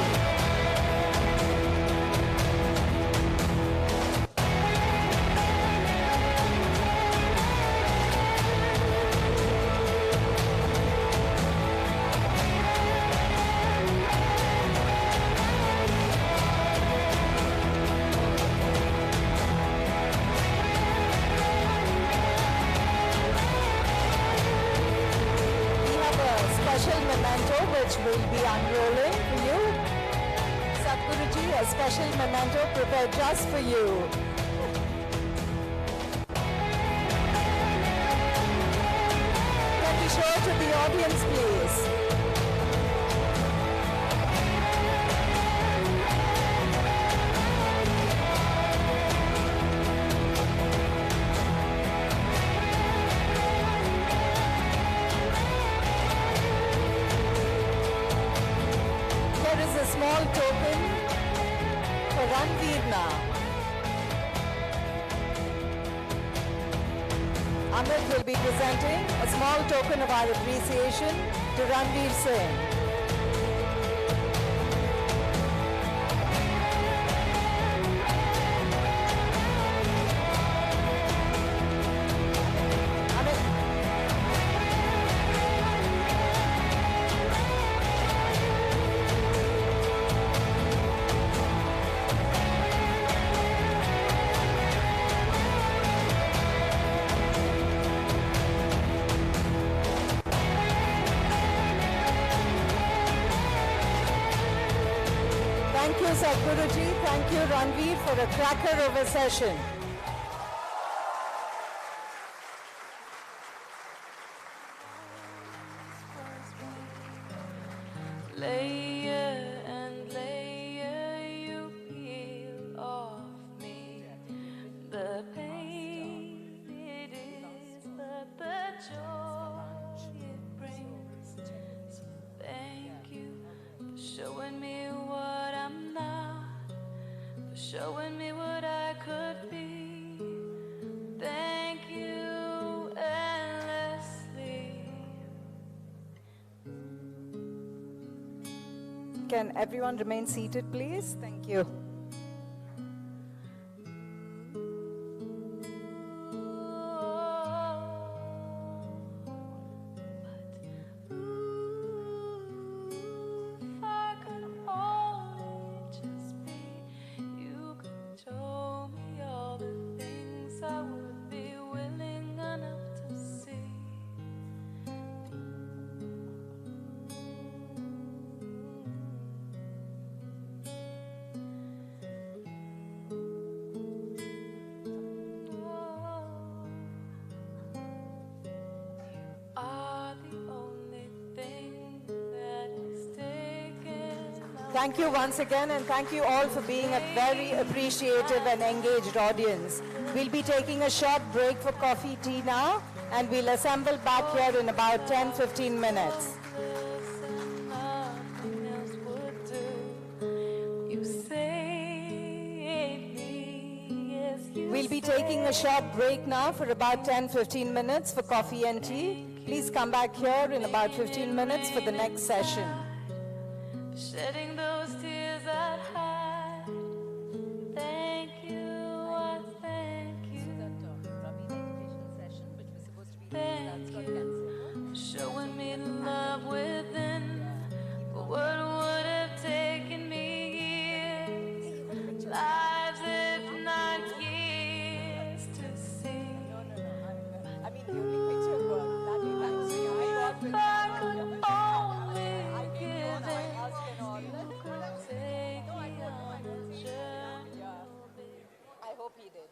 We have a special memento which will be unrolling for you. Sadhguruji, a special memento prepared just for you. Can we show it to the audience, please? There is a small token for Ranveer now. Amit will be presenting a small token of our appreciation to Ranveer Singh. Amit. Thank you, Sadhguruji. Thank you, Ranveer, for a cracker of a session. Layer and layer you peel off me. The pain it is, but the joy it brings. So thank you for showing me what I'm not, for showing me what I could be. Thank you endlessly. Can everyone remain seated, please? Thank you. If I could only just be, you could show me all the things I would be willing enough to see. Are the only thing that is taken. Thank you once again, and thank you all for being a very appreciative and engaged audience. We'll be taking a short break for coffee, tea now, and we'll assemble back here in about 10-15 minutes. Nothing else would do. You saved me, yes, you We'll be taking a short break now for about 10-15 minutes for coffee and tea. Please come back here in about 15 minutes for the next session. shedding those tears I'd hide. Thank you, I thank you. Thank you, showing me love. hope he did.